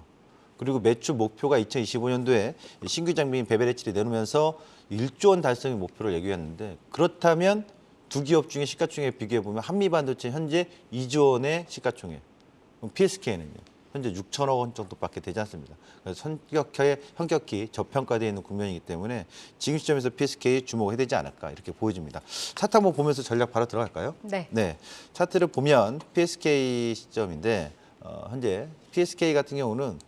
그리고 매출 목표가 2025년도에 신규 장비인 베베레치를 내놓으면서 1조 원 달성의 목표를 얘기했는데 그렇다면 두 기업 중에 시가총액 비교해 보면 한미반도체 현재 2조 원의 시가총액, PSK는요. 현재 6천억 원 정도밖에 되지 않습니다. 그래서 현격히 저평가되어 있는 국면이기 때문에 지금 시점에서 PSK 주목해야 되지 않을까 이렇게 보여집니다. 차트 한번 보면서 전략 바로 들어갈까요? 네. 차트를 보면 PSK 시점인데 현재 PSK 같은 경우는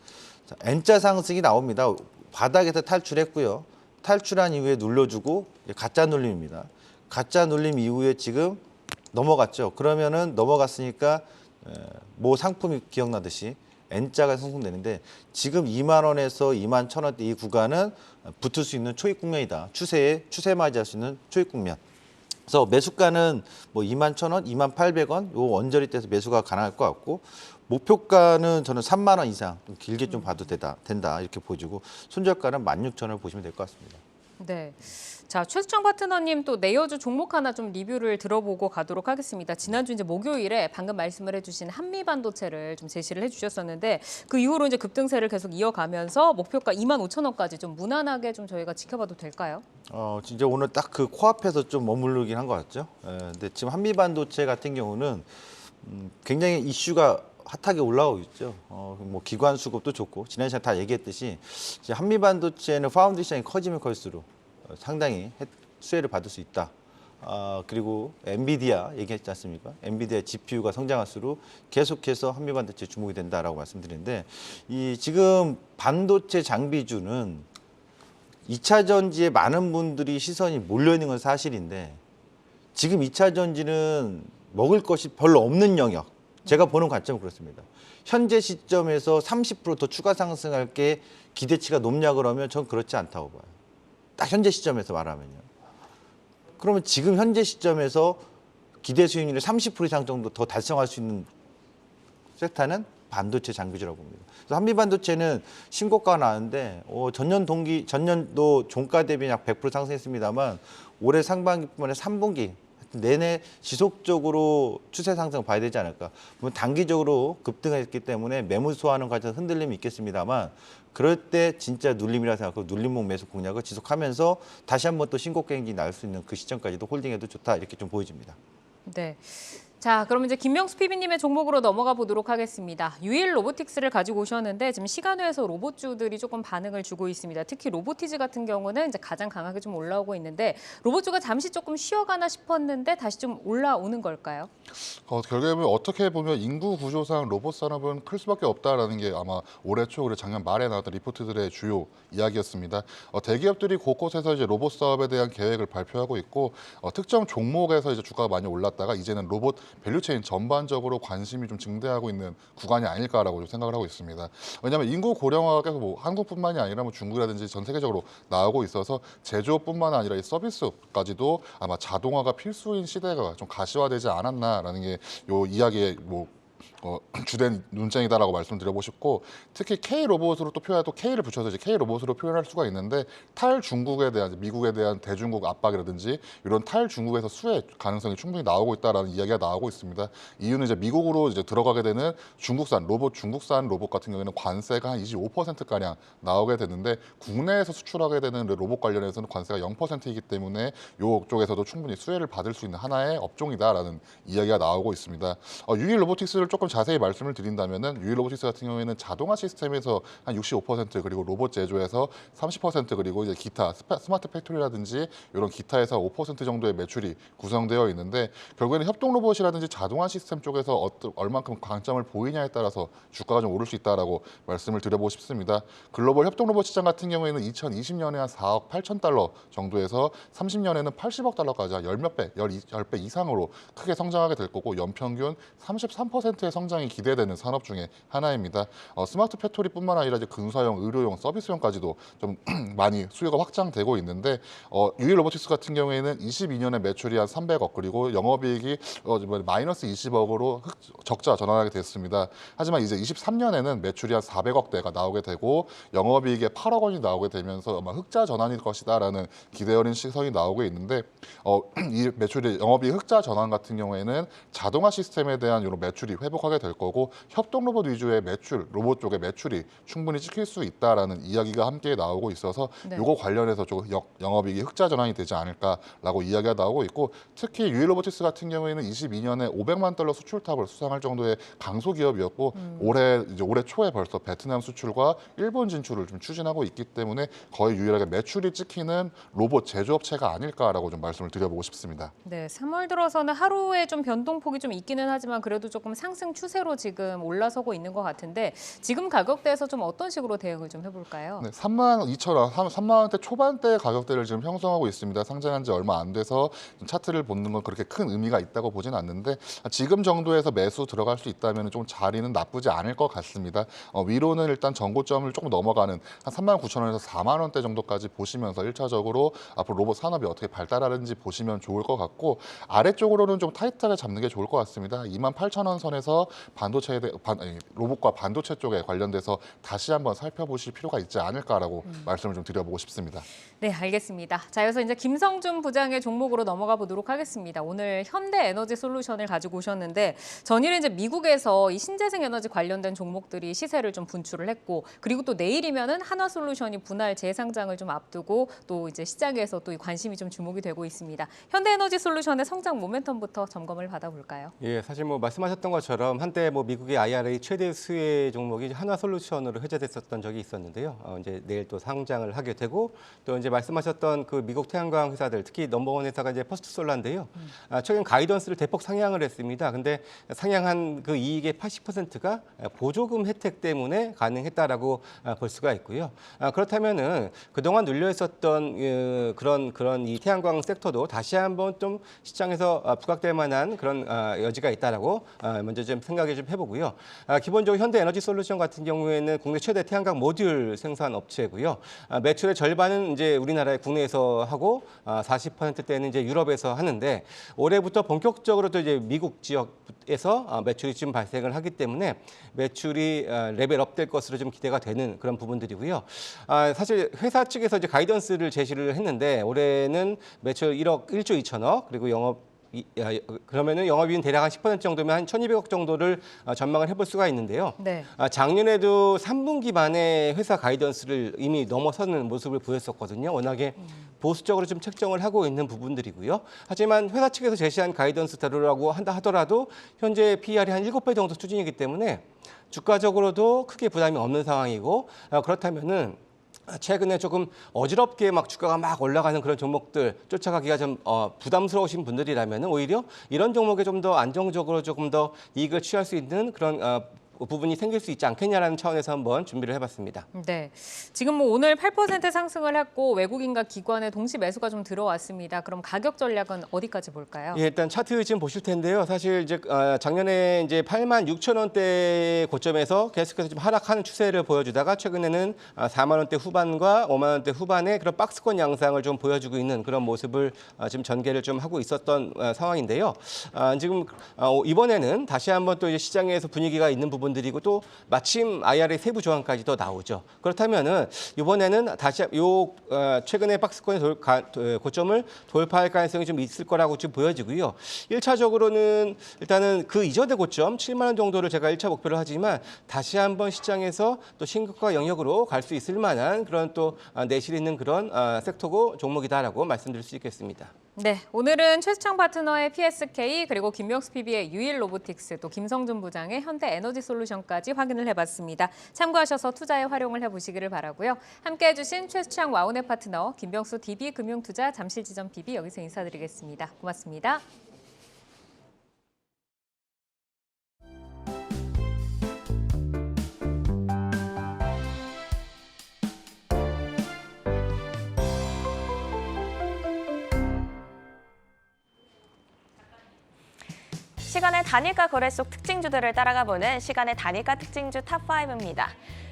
N자 상승이 나옵니다. 바닥에서 탈출했고요. 탈출한 이후에 눌러주고 가짜 눌림입니다. 가짜 눌림 이후에 지금 넘어갔죠. 그러면은 넘어갔으니까 뭐 상품이 기억나듯이 N자가 형성되는데 지금 2만 원에서 2만 1,000원대 이 구간은 붙을 수 있는 초입 국면이다. 추세 맞이할 수 있는 초입 국면. 그래서 매수가는 뭐 2만 1,000원, 2만 800원 요 언저리 때에서 매수가 가능할 것 같고 목표가는 저는 3만 원 이상 길게 좀 봐도 된다 이렇게 보여주고 손절가는 16,000원을 보시면 될 것 같습니다. 네. 자, 최수정 파트너님 또 내여주 종목 하나 좀 리뷰를 들어보고 가도록 하겠습니다. 지난주 이제 목요일에 방금 말씀을 해주신 한미 반도체를 좀 제시를 해주셨었는데 그 이후로 이제 급등세를 계속 이어가면서 목표가 25,000원까지 좀 무난하게 좀 저희가 지켜봐도 될까요? 진짜 오늘 딱 그 코앞에서 좀 머무르긴 한 것 같죠. 근데 지금 한미 반도체 같은 경우는 굉장히 이슈가 핫하게 올라오고 있죠. 뭐 기관 수급도 좋고 지난 시간에 다 얘기했듯이 이제 한미 반도체는 파운데이션이 커지면 커질수록 상당히 수혜를 받을 수 있다. 그리고 엔비디아 얘기했지 않습니까? 엔비디아 GPU가 성장할수록 계속해서 한미 반도체 주목이 된다라고 말씀드리는데 이 지금 반도체 장비주는 2차 전지에 많은 분들이 시선이 몰려 있는 건 사실인데 지금 2차 전지는 먹을 것이 별로 없는 영역. 제가 보는 관점은 그렇습니다. 현재 시점에서 30% 더 추가 상승할 게 기대치가 높냐 그러면 전 그렇지 않다고 봐요. 딱 현재 시점에서 말하면요. 그러면 지금 현재 시점에서 기대 수익률을 30% 이상 정도 더 달성할 수 있는 섹터는 반도체 장비주라고 봅니다. 그래서 한미 반도체는 신고가가 나왔는데 전년도 종가 대비 약 100% 상승했습니다만 올해 상반기뿐만 아니라 3분기 내내 지속적으로 추세 상승 봐야 되지 않을까. 물론 단기적으로 급등했기 때문에 매물 소화하는 과정에서 흔들림이 있겠습니다만 그럴 때 진짜 눌림이라 생각하고 눌림목 매수 공략을 지속하면서 다시 한번 또 신고가 행진이 나올 수 있는 그 시점까지도 홀딩해도 좋다 이렇게 좀 보여집니다. 네. 자, 그럼 이제 김명수 PB님의 종목으로 넘어가 보도록 하겠습니다. 유일 로보틱스를 가지고 오셨는데 지금 시간외에서 로봇주들이 조금 반응을 주고 있습니다. 특히 로보티즈 같은 경우는 이제 가장 강하게 좀 올라오고 있는데 로봇주가 잠시 조금 쉬어가나 싶었는데 다시 좀 올라오는 걸까요? 결국에 어떻게 보면 인구 구조상 로봇 산업은 클 수밖에 없다라는 게 아마 올해 초 그리고 작년 말에 나왔던 리포트들의 주요 이야기였습니다. 대기업들이 곳곳에서 이제 로봇 사업에 대한 계획을 발표하고 있고 특정 종목에서 이제 주가가 많이 올랐다가 이제는 로봇 밸류체인 전반적으로 관심이 좀 증대하고 있는 구간이 아닐까라고 좀 생각을 하고 있습니다. 왜냐하면 인구 고령화가 계속 뭐 한국뿐만이 아니라 뭐 중국이라든지 전 세계적으로 나오고 있어서 제조업뿐만 아니라 이 서비스까지도 아마 자동화가 필수인 시대가 좀 가시화되지 않았나라는 게 요 이야기의 주된 논쟁이다라고 말씀드려보고 싶고 특히 K 로봇으로 또 표현해도 K를 붙여서 이제 K 로봇으로 표현할 수가 있는데 탈중국에 대한 미국에 대한 대중국 압박이라든지 이런 탈중국에서 수혜 가능성이 충분히 나오고 있다라는 이야기가 나오고 있습니다. 이유는 이제 미국으로 이제 들어가게 되는 중국산 로봇 같은 경우에는 관세가 한 25% 가량 나오게 되는데 국내에서 수출하게 되는 로봇 관련해서는 관세가 0%이기 때문에 이쪽에서도 충분히 수혜를 받을 수 있는 하나의 업종이다라는 이야기가 나오고 있습니다. 유일 로보틱스를 조금 자세히 말씀을 드린다면은 유일 로보틱스 같은 경우에는 자동화 시스템에서 한 65% 그리고 로봇 제조에서 30% 그리고 이제 기타 스마트 팩토리라든지 이런 기타에서 5% 정도의 매출이 구성되어 있는데 결국에는 협동 로봇이라든지 자동화 시스템 쪽에서 얼만큼 강점을 보이냐에 따라서 주가가 좀 오를 수 있다라고 말씀을 드려보고 싶습니다. 글로벌 협동 로봇 시장 같은 경우에는 2020년에 한 4억 8천 달러 정도에서 30년에는 80억 달러까지 한 10배 이상으로 크게 성장하게 될 거고 연평균 33%의 성장이 기대되는 산업 중에 하나입니다. 스마트 팩토리뿐만 아니라 이제 근사용, 의료용, 서비스용까지도 좀 많이 수요가 확장되고 있는데 유일 로보틱스 같은 경우에는 22년에 매출이 한 300억 그리고 영업이익이 마이너스 20억으로 적자 전환하게 됐습니다. 하지만 이제 23년에는 매출이 한 400억대가 나오게 되고 영업이익에 8억 원이 나오게 되면서 아마 흑자 전환일 것이다라는 기대 어린 시선이 나오고 있는데 이 매출이 영업이익 흑자 전환 같은 경우에는 자동화 시스템에 대한 이런 매출이 회복하게 될 거고 협동 로봇 위주의 매출, 로봇 쪽의 매출이 충분히 찍힐 수 있다라는 이야기가 함께 나오고 있어서 이거 관련해서 좀 영업이익이 흑자 전환이 되지 않을까라고 이야기가 나오고 있고 특히 유일 로보틱스 같은 경우에는 22년에 500만 달러 수출탑을 수상할 정도의 강소 기업이었고 올해 초에 벌써 베트남 수출과 일본 진출을 좀 추진하고 있기 때문에 거의 유일하게 매출이 찍히는 로봇 제조업체가 아닐까라고 좀 말씀을 드려보고 싶습니다. 네, 3월 들어서는 하루에 좀 변동폭이 좀 있기는 하지만 그래도 조금 상승 추세로 지금 올라서고 있는 것 같은데 지금 가격대에서 좀 어떤 식으로 대응을 좀 해볼까요? 네, 32,000원, 3만 원대 초반대 가격대를 지금 형성하고 있습니다. 상장한 지 얼마 안 돼서 차트를 보는 건 그렇게 큰 의미가 있다고 보진 않는데 지금 정도에서 매수 들어갈 수 있다면 좀 자리는 나쁘지 않을 것 같습니다. 위로는 일단 전고점을 조금 넘어가는 한 39,000원에서 4만 원대 정도까지 보시면서 1차적으로 앞으로 로봇 산업이 어떻게 발달하는지 보시면 좋을 것 같고 아래쪽으로는 좀 타이트하게 잡는 게 좋을 것 같습니다. 28,000원 선에서 로봇과 반도체 쪽에 관련돼서 다시 한번 살펴보실 필요가 있지 않을까라고 말씀을 좀 드려보고 싶습니다. 네, 알겠습니다. 자, 이어서 이제 김성준 부장의 종목으로 넘어가 보도록 하겠습니다. 오늘 현대에너지솔루션을 가지고 오셨는데 전일은 이제 미국에서 이 신재생 에너지 관련된 종목들이 시세를 좀 분출을 했고, 그리고 또 내일이면은 한화솔루션이 분할 재상장을 좀 앞두고 또 이제 시장에서 또 이 관심이 좀 주목이 되고 있습니다. 현대에너지솔루션의 성장 모멘텀부터 점검을 받아볼까요? 예, 사실 뭐 말씀하셨던 것처럼 한때 뭐 미국의 IRA 최대 수혜 종목이 한화솔루션으로 회자됐었던 적이 있었는데요. 이제 내일 또 상장을 하게 되고, 또 이제 말씀하셨던 그 미국 태양광 회사들, 특히 넘버원 회사가 이제 퍼스트솔라인데요. 최근 가이던스를 대폭 상향을 했습니다. 근데 상향한 그 이익의 80%가 보조금 혜택 때문에 가능했다라고 볼 수가 있고요. 그렇다면은 그동안 눌려 있었던 그런 이 태양광 섹터도 다시 한번 좀 시장에서 부각될 만한 그런 여지가 있다라고 먼저 좀 생각을 좀 해보고요. 기본적으로 현대에너지솔루션 같은 경우에는 국내 최대 태양광 모듈 생산 업체고요. 매출의 절반은 이제 우리나라의 국내에서 하고 40%대는 이제 유럽에서 하는데, 올해부터 본격적으로 또 이제 미국 지역에서 매출이 좀 발생을 하기 때문에 매출이 레벨업 될 것으로 좀 기대가 되는 그런 부분들이고요. 사실 회사 측에서 이제 가이던스를 제시를 했는데 올해는 매출 1조 2천억, 그리고 그러면은 영업이익 대략 한 10% 정도면 한 1,200억 정도를 전망을 해볼 수가 있는데요. 네. 작년에도 3분기 반에 회사 가이던스를 이미 넘어서는 모습을 보였었거든요. 워낙에 보수적으로 좀 책정을 하고 있는 부분들이고요. 하지만 회사 측에서 제시한 가이던스대로라고 한다 하더라도 현재 PER이 한 7배 정도 수준이기 때문에 주가적으로도 크게 부담이 없는 상황이고, 그렇다면은 최근에 조금 어지럽게 막 주가가 막 올라가는 그런 종목들 쫓아가기가 좀 부담스러우신 분들이라면 오히려 이런 종목에 좀 더 안정적으로 조금 더 이익을 취할 수 있는 그런 부분이 생길 수 있지 않겠냐라는 차원에서 한번 준비를 해봤습니다. 네, 지금 뭐 오늘 8% 상승을 했고 외국인과 기관의 동시 매수가 좀 들어왔습니다. 그럼 가격 전략은 어디까지 볼까요? 예, 일단 차트 지금 보실 텐데요. 사실 이제 작년에 이제 86,000원대 고점에서 계속해서 좀 하락하는 추세를 보여주다가 최근에는 4만 원대 후반과 5만 원대 후반의 그런 박스권 양상을 좀 보여주고 있는 그런 모습을 지금 전개를 좀 하고 있었던 상황인데요. 지금 이번에는 다시 한번 또 이제 시장에서 분위기가 있는 부분 들이고 또 마침 IRA 세부 조항까지 더 나오죠. 그렇다면은 이번에는 다시 최근에 박스권의 고점을 돌파할 가능성이 좀 있을 거라고 지금 보여지고요. 1차적으로는 일단은 그 이전의 고점 7만 원 정도를 제가 1차 목표로 하지만 다시 한번 시장에서 또 신고가 영역으로 갈 수 있을 만한 그런 또 내실 있는 그런 섹터고 종목이다라고 말씀드릴 수 있겠습니다. 네, 오늘은 최수창 파트너의 PSK, 그리고 김명수 PB의 유일로보틱스, 또 김성준 부장의 현대에너지솔루션까지 확인을 해봤습니다. 참고하셔서 투자에 활용을 해보시기를 바라고요. 함께해 주신 최수창 와운의 파트너, 김병수 DB금융투자 잠실지점 PB 여기서 인사드리겠습니다. 고맙습니다. 시간의 단일가 거래 속 특징주들을 따라가보는 시간의 단일가 특징주 탑5입니다.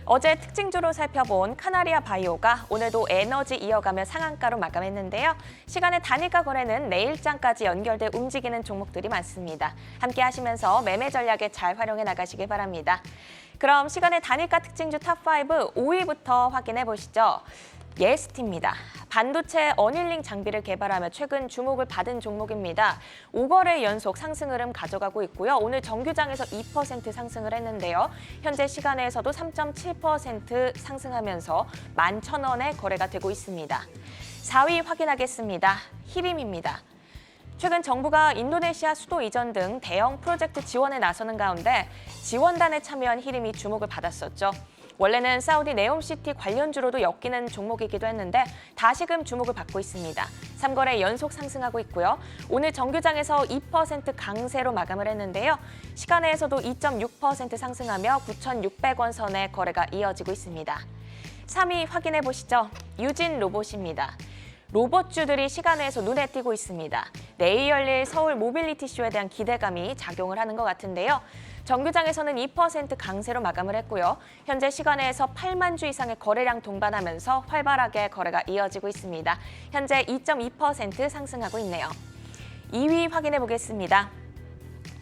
어제 특징주로 살펴본 카나리아 바이오가 오늘도 에너지 이어가며 상한가로 마감했는데요. 시간의 단일가 거래는 내일장까지 연결돼 움직이는 종목들이 많습니다. 함께 하시면서 매매 전략에 잘 활용해 나가시길 바랍니다. 그럼 시간의 단일가 특징주 탑5 5위부터 확인해 보시죠. 예스티입니다. 반도체 어닐링 장비를 개발하며 최근 주목을 받은 종목입니다. 5거래 연속 상승 흐름 가져가고 있고요. 오늘 정규장에서 2% 상승을 했는데요. 현재 시간에서도 3.7% 상승하면서 11,000원에 거래가 되고 있습니다. 4위 확인하겠습니다. 히림입니다. 최근 정부가 인도네시아 수도 이전 등 대형 프로젝트 지원에 나서는 가운데 지원단에 참여한 히림이 주목을 받았었죠. 원래는 사우디 네옴시티 관련주로도 엮이는 종목이기도 했는데 다시금 주목을 받고 있습니다. 3거래 연속 상승하고 있고요. 오늘 정규장에서 2% 강세로 마감을 했는데요. 시간에서도 2.6% 상승하며 9,600원 선의 거래가 이어지고 있습니다. 3위 확인해 보시죠. 유진 로봇입니다. 로봇주들이 시간에서 눈에 띄고 있습니다. 내일 열릴 서울 모빌리티 쇼에 대한 기대감이 작용을 하는 것 같은데요. 정규장에서는 2% 강세로 마감을 했고요. 현재 시간에서 8만 주 이상의 거래량 동반하면서 활발하게 거래가 이어지고 있습니다. 현재 2.2% 상승하고 있네요. 2위 확인해 보겠습니다.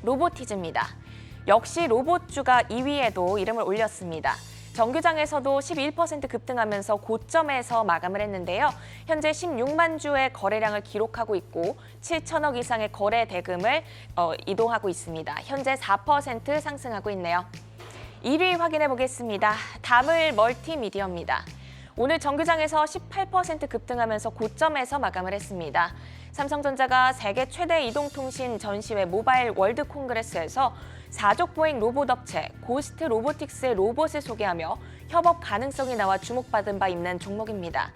로보티즈입니다. 역시 로봇주가 2위에도 이름을 올렸습니다. 정규장에서도 11% 급등하면서 고점에서 마감을 했는데요. 현재 16만 주의 거래량을 기록하고 있고 7천억 이상의 거래 대금을 이동하고 있습니다. 현재 4% 상승하고 있네요. 1위 확인해 보겠습니다. 다물 멀티미디어입니다. 오늘 정규장에서 18% 급등하면서 고점에서 마감을 했습니다. 삼성전자가 세계 최대 이동통신 전시회 모바일 월드 콩그레스에서 사족 보행 로봇 업체 고스트 로보틱스의 로봇을 소개하며 협업 가능성이 나와 주목받은 바 있는 종목입니다.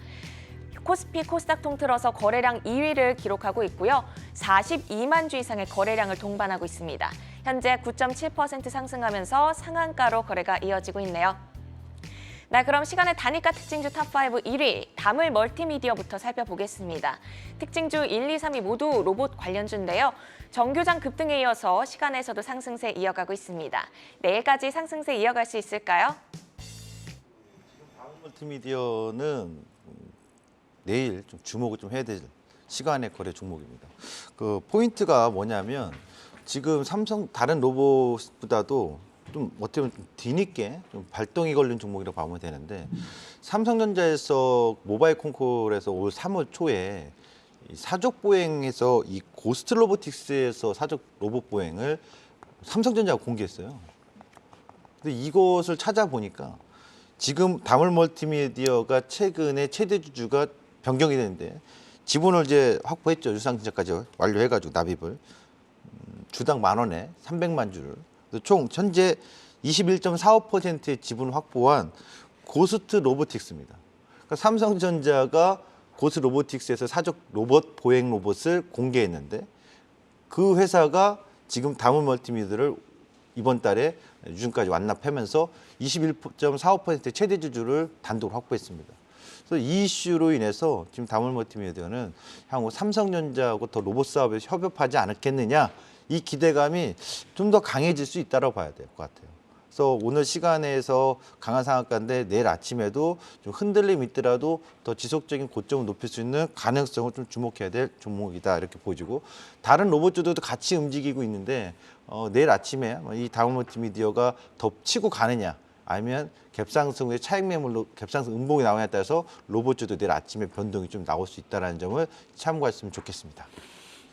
코스피 코스닥 통틀어서 거래량 2위를 기록하고 있고요. 42만 주 이상의 거래량을 동반하고 있습니다. 현재 9.7% 상승하면서 상한가로 거래가 이어지고 있네요. 네, 그럼 시간의 단위가 특징주 탑5 1위 다물 멀티미디어부터 살펴보겠습니다. 특징주 1, 2, 3위 모두 로봇 관련주인데요. 정규장 급등에 이어서 시간에서도 상승세 이어가고 있습니다. 내일까지 상승세 이어갈 수 있을까요? 다음 멀티미디어는 내일 좀 주목을 좀 해야 될 시간의 거래 종목입니다. 그 포인트가 뭐냐면 지금 삼성 다른 로봇보다도 좀 어떻게 보면 좀 뒤늦게 좀 발동이 걸린 종목이라고 보면 되는데 삼성전자에서 모바일 콩콜에서 올 3월 초에 이 사족 보행에서 이 고스트 로보틱스에서 사족 로봇 보행을 삼성전자가 공개했어요. 근데 이것을 찾아보니까 지금 다물 멀티미디어가 최근에 최대 주주가 변경이 됐는데 지분을 이제 확보했죠. 유상증자까지 완료해가지고 납입을 주당 10,000원에 300만 주를 총 현재 21.45%의 지분 확보한 고스트 로보틱스입니다. 그러니까 삼성전자가 고스트 로보틱스에서 사족 로봇 보행 로봇을 공개했는데 그 회사가 지금 다물 멀티미디어를 이번 달에 유증까지 완납하면서 21.45%의 최대 주주를 단독으로 확보했습니다. 그래서 이 이슈로 인해서 지금 다물 멀티미디어는 향후 삼성전자하고 더 로봇 사업에 협업하지 않겠느냐 이 기대감이 좀 더 강해질 수 있다고 봐야 될 것 같아요. 그래서 오늘 시간에서 강한 상한가인데 내일 아침에도 좀 흔들림 있더라도 더 지속적인 고점을 높일 수 있는 가능성을 좀 주목해야 될 종목이다 이렇게 보여지고 다른 로봇주들도 같이 움직이고 있는데 내일 아침에 이 다물 멀티미디어가 더 치고 가느냐 아니면 갭상승 후에 차익 매물로 갭상승 음봉이 나오냐에 따라서 로봇주도 내일 아침에 변동이 좀 나올 수 있다는 점을 참고했으면 좋겠습니다.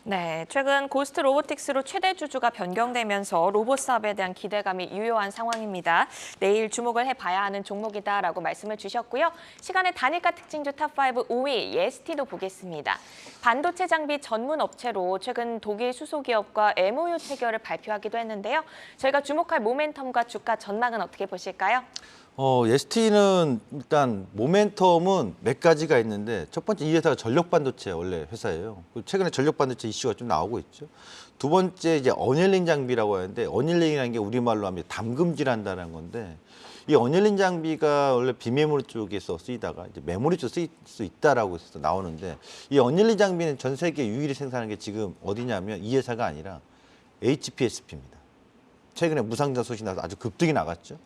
네, 최근 고스트 로보틱스로 최대 주주가 변경되면서 로봇 사업에 대한 기대감이 유효한 상황입니다. 내일 주목을 해봐야 하는 종목이다라고 말씀을 주셨고요. 시간의 단일가 특징주 탑5 5위 예스티도 보겠습니다. 반도체 장비 전문 업체로 최근 독일 수소기업과 MOU 체결을 발표하기도 했는데요. 저희가 주목할 모멘텀과 주가 전망은 어떻게 보실까요? ST는 일단 모멘텀은 몇 가지가 있는데 첫 번째 이 회사가 전력 반도체 원래 회사예요. 최근에 전력 반도체 이슈가 좀 나오고 있죠. 두 번째 이제 어닐링 장비라고 하는데 어닐링이라는 게 우리말로 하면 담금질한다는 건데 이 어닐링 장비가 원래 비메모리 쪽에서 쓰이다가 이제 메모리 쪽 쓰일 수 있다라고 해서 나오는데 이 어닐링 장비는 전 세계 유일히 생산하는 게 지금 어디냐면 이 회사가 아니라 HPSP입니다. 최근에 무상장 소식 나서 아주 급등이 나갔죠.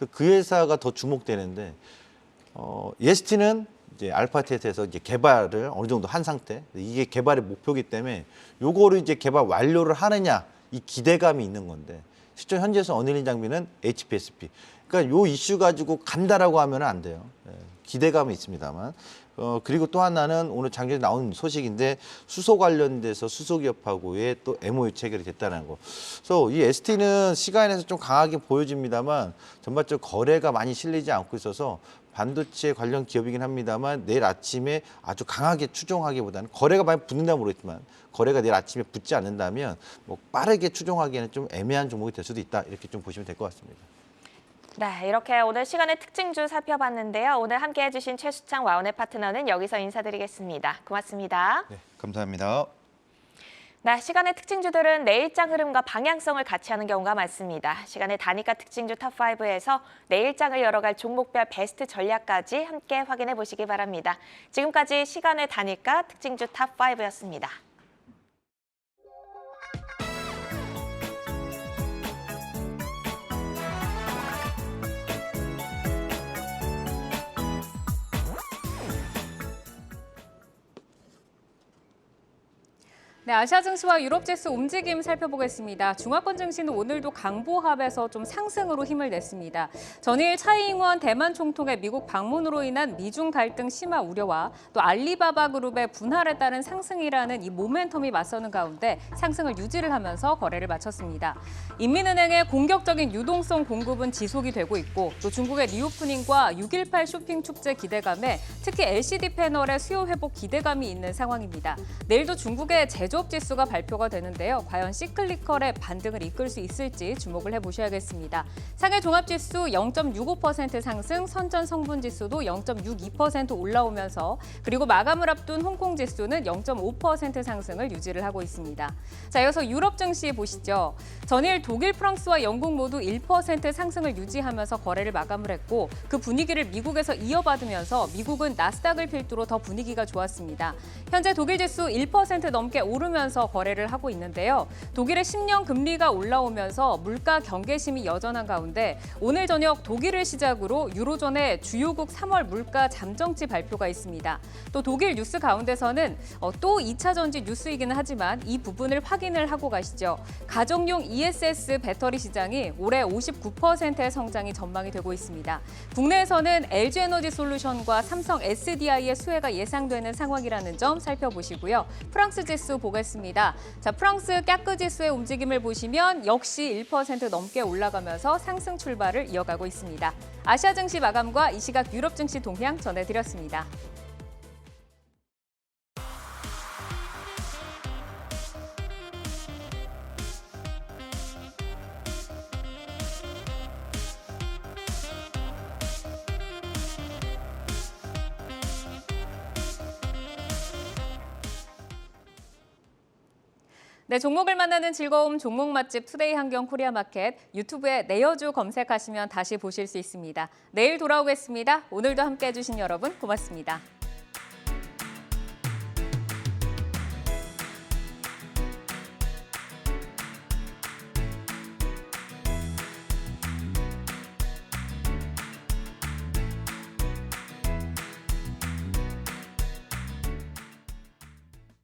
그 회사가 더 주목되는데 EST는 이제 알파 테스트에서 이제 개발을 어느 정도 한 상태. 이게 개발의 목표이기 때문에 요거를 이제 개발 완료를 하느냐 이 기대감이 있는 건데 실제 현재에서 어닐링 장비는 HPSP. 그러니까 요 이슈 가지고 간다라고 하면 안 돼요. 기대감이 있습니다만. 그리고 또 하나는 오늘 장기에 나온 소식인데 수소 관련돼서 수소기업하고의 또 MOU 체결이 됐다는 거. 그래서 이 ST는 시간에서 좀 강하게 보여집니다만 전반적으로 거래가 많이 실리지 않고 있어서 반도체 관련 기업이긴 합니다만 내일 아침에 아주 강하게 추종하기보다는 거래가 많이 붙는다면 모르겠지만 거래가 내일 아침에 붙지 않는다면 뭐 빠르게 추종하기에는 좀 애매한 종목이 될 수도 있다 이렇게 좀 보시면 될 것 같습니다. 네, 이렇게 오늘 시간의 특징주 살펴봤는데요. 오늘 함께 해주신 최수창 와운의 파트너는 여기서 인사드리겠습니다. 고맙습니다. 네, 감사합니다. 네, 시간의 특징주들은 내일장 흐름과 방향성을 같이 하는 경우가 많습니다. 시간의 단위가 특징주 탑5에서 내일장을 열어갈 종목별 베스트 전략까지 함께 확인해 보시기 바랍니다. 지금까지 시간의 단위가 특징주 탑5였습니다. 네, 아시아 증시와 유럽 지수 움직임 살펴보겠습니다. 중화권 증시는 오늘도 강보합에서 좀 상승으로 힘을 냈습니다. 전일 차이잉원 대만 총통의 미국 방문으로 인한 미중 갈등 심화 우려와 또 알리바바 그룹의 분할에 따른 상승이라는 이 모멘텀이 맞서는 가운데 상승을 유지를 하면서 거래를 마쳤습니다. 인민은행의 공격적인 유동성 공급은 지속이 되고 있고 또 중국의 리오프닝과 6.18 쇼핑 축제 기대감에 특히 LCD 패널의 수요 회복 기대감이 있는 상황입니다. 내일도 중국의 제조업 지수가 발표가 되는데요. 과연 시클리컬의 반등을 이끌 수 있을지 주목을 해보셔야겠습니다. 상해 종합지수 0.65% 상승, 선전 성분지수도 0.62% 올라오면서 그리고 마감을 앞둔 홍콩 지수는 0.5% 상승을 유지를 하고 있습니다. 자, 이어서 유럽 증시 보시죠. 전일 독일, 프랑스와 영국 모두 1% 상승을 유지하면서 거래를 마감을 했고 그 분위기를 미국에서 이어받으면서 미국은 나스닥을 필두로 더 분위기가 좋았습니다. 현재 독일 지수 1% 넘게 오르면서 거래를 하고 있는데요. 독일의 10년 금리가 올라오면서 물가 경계심이 여전한 가운데 오늘 저녁 독일을 시작으로 유로존의 주요국 3월 물가 잠정치 발표가 있습니다. 또 독일 뉴스 가운데서는 또 2차 전지 뉴스이기는 하지만 이 부분을 확인을 하고 가시죠. 가정용 ESS 배터리 시장이 올해 59%의 성장이 전망이 되고 있습니다. 국내에서는 LG에너지솔루션과 삼성 SDI의 수혜가 예상되는 상황이라는 점 살펴보시고요. 프랑스 지수 보겠습니다. 자, 프랑스 까크 지수의 움직임을 보시면 역시 1% 넘게 올라가면서 상승 출발을 이어가고 있습니다. 아시아 증시 마감과 이 시각 유럽 증시 동향 전해드렸습니다. 네, 종목을 만나는 즐거움 종목 맛집 투데이 한경 코리아 마켓 유튜브에 내여주 검색하시면 다시 보실 수 있습니다. 내일 돌아오겠습니다. 오늘도 함께해 주신 여러분 고맙습니다.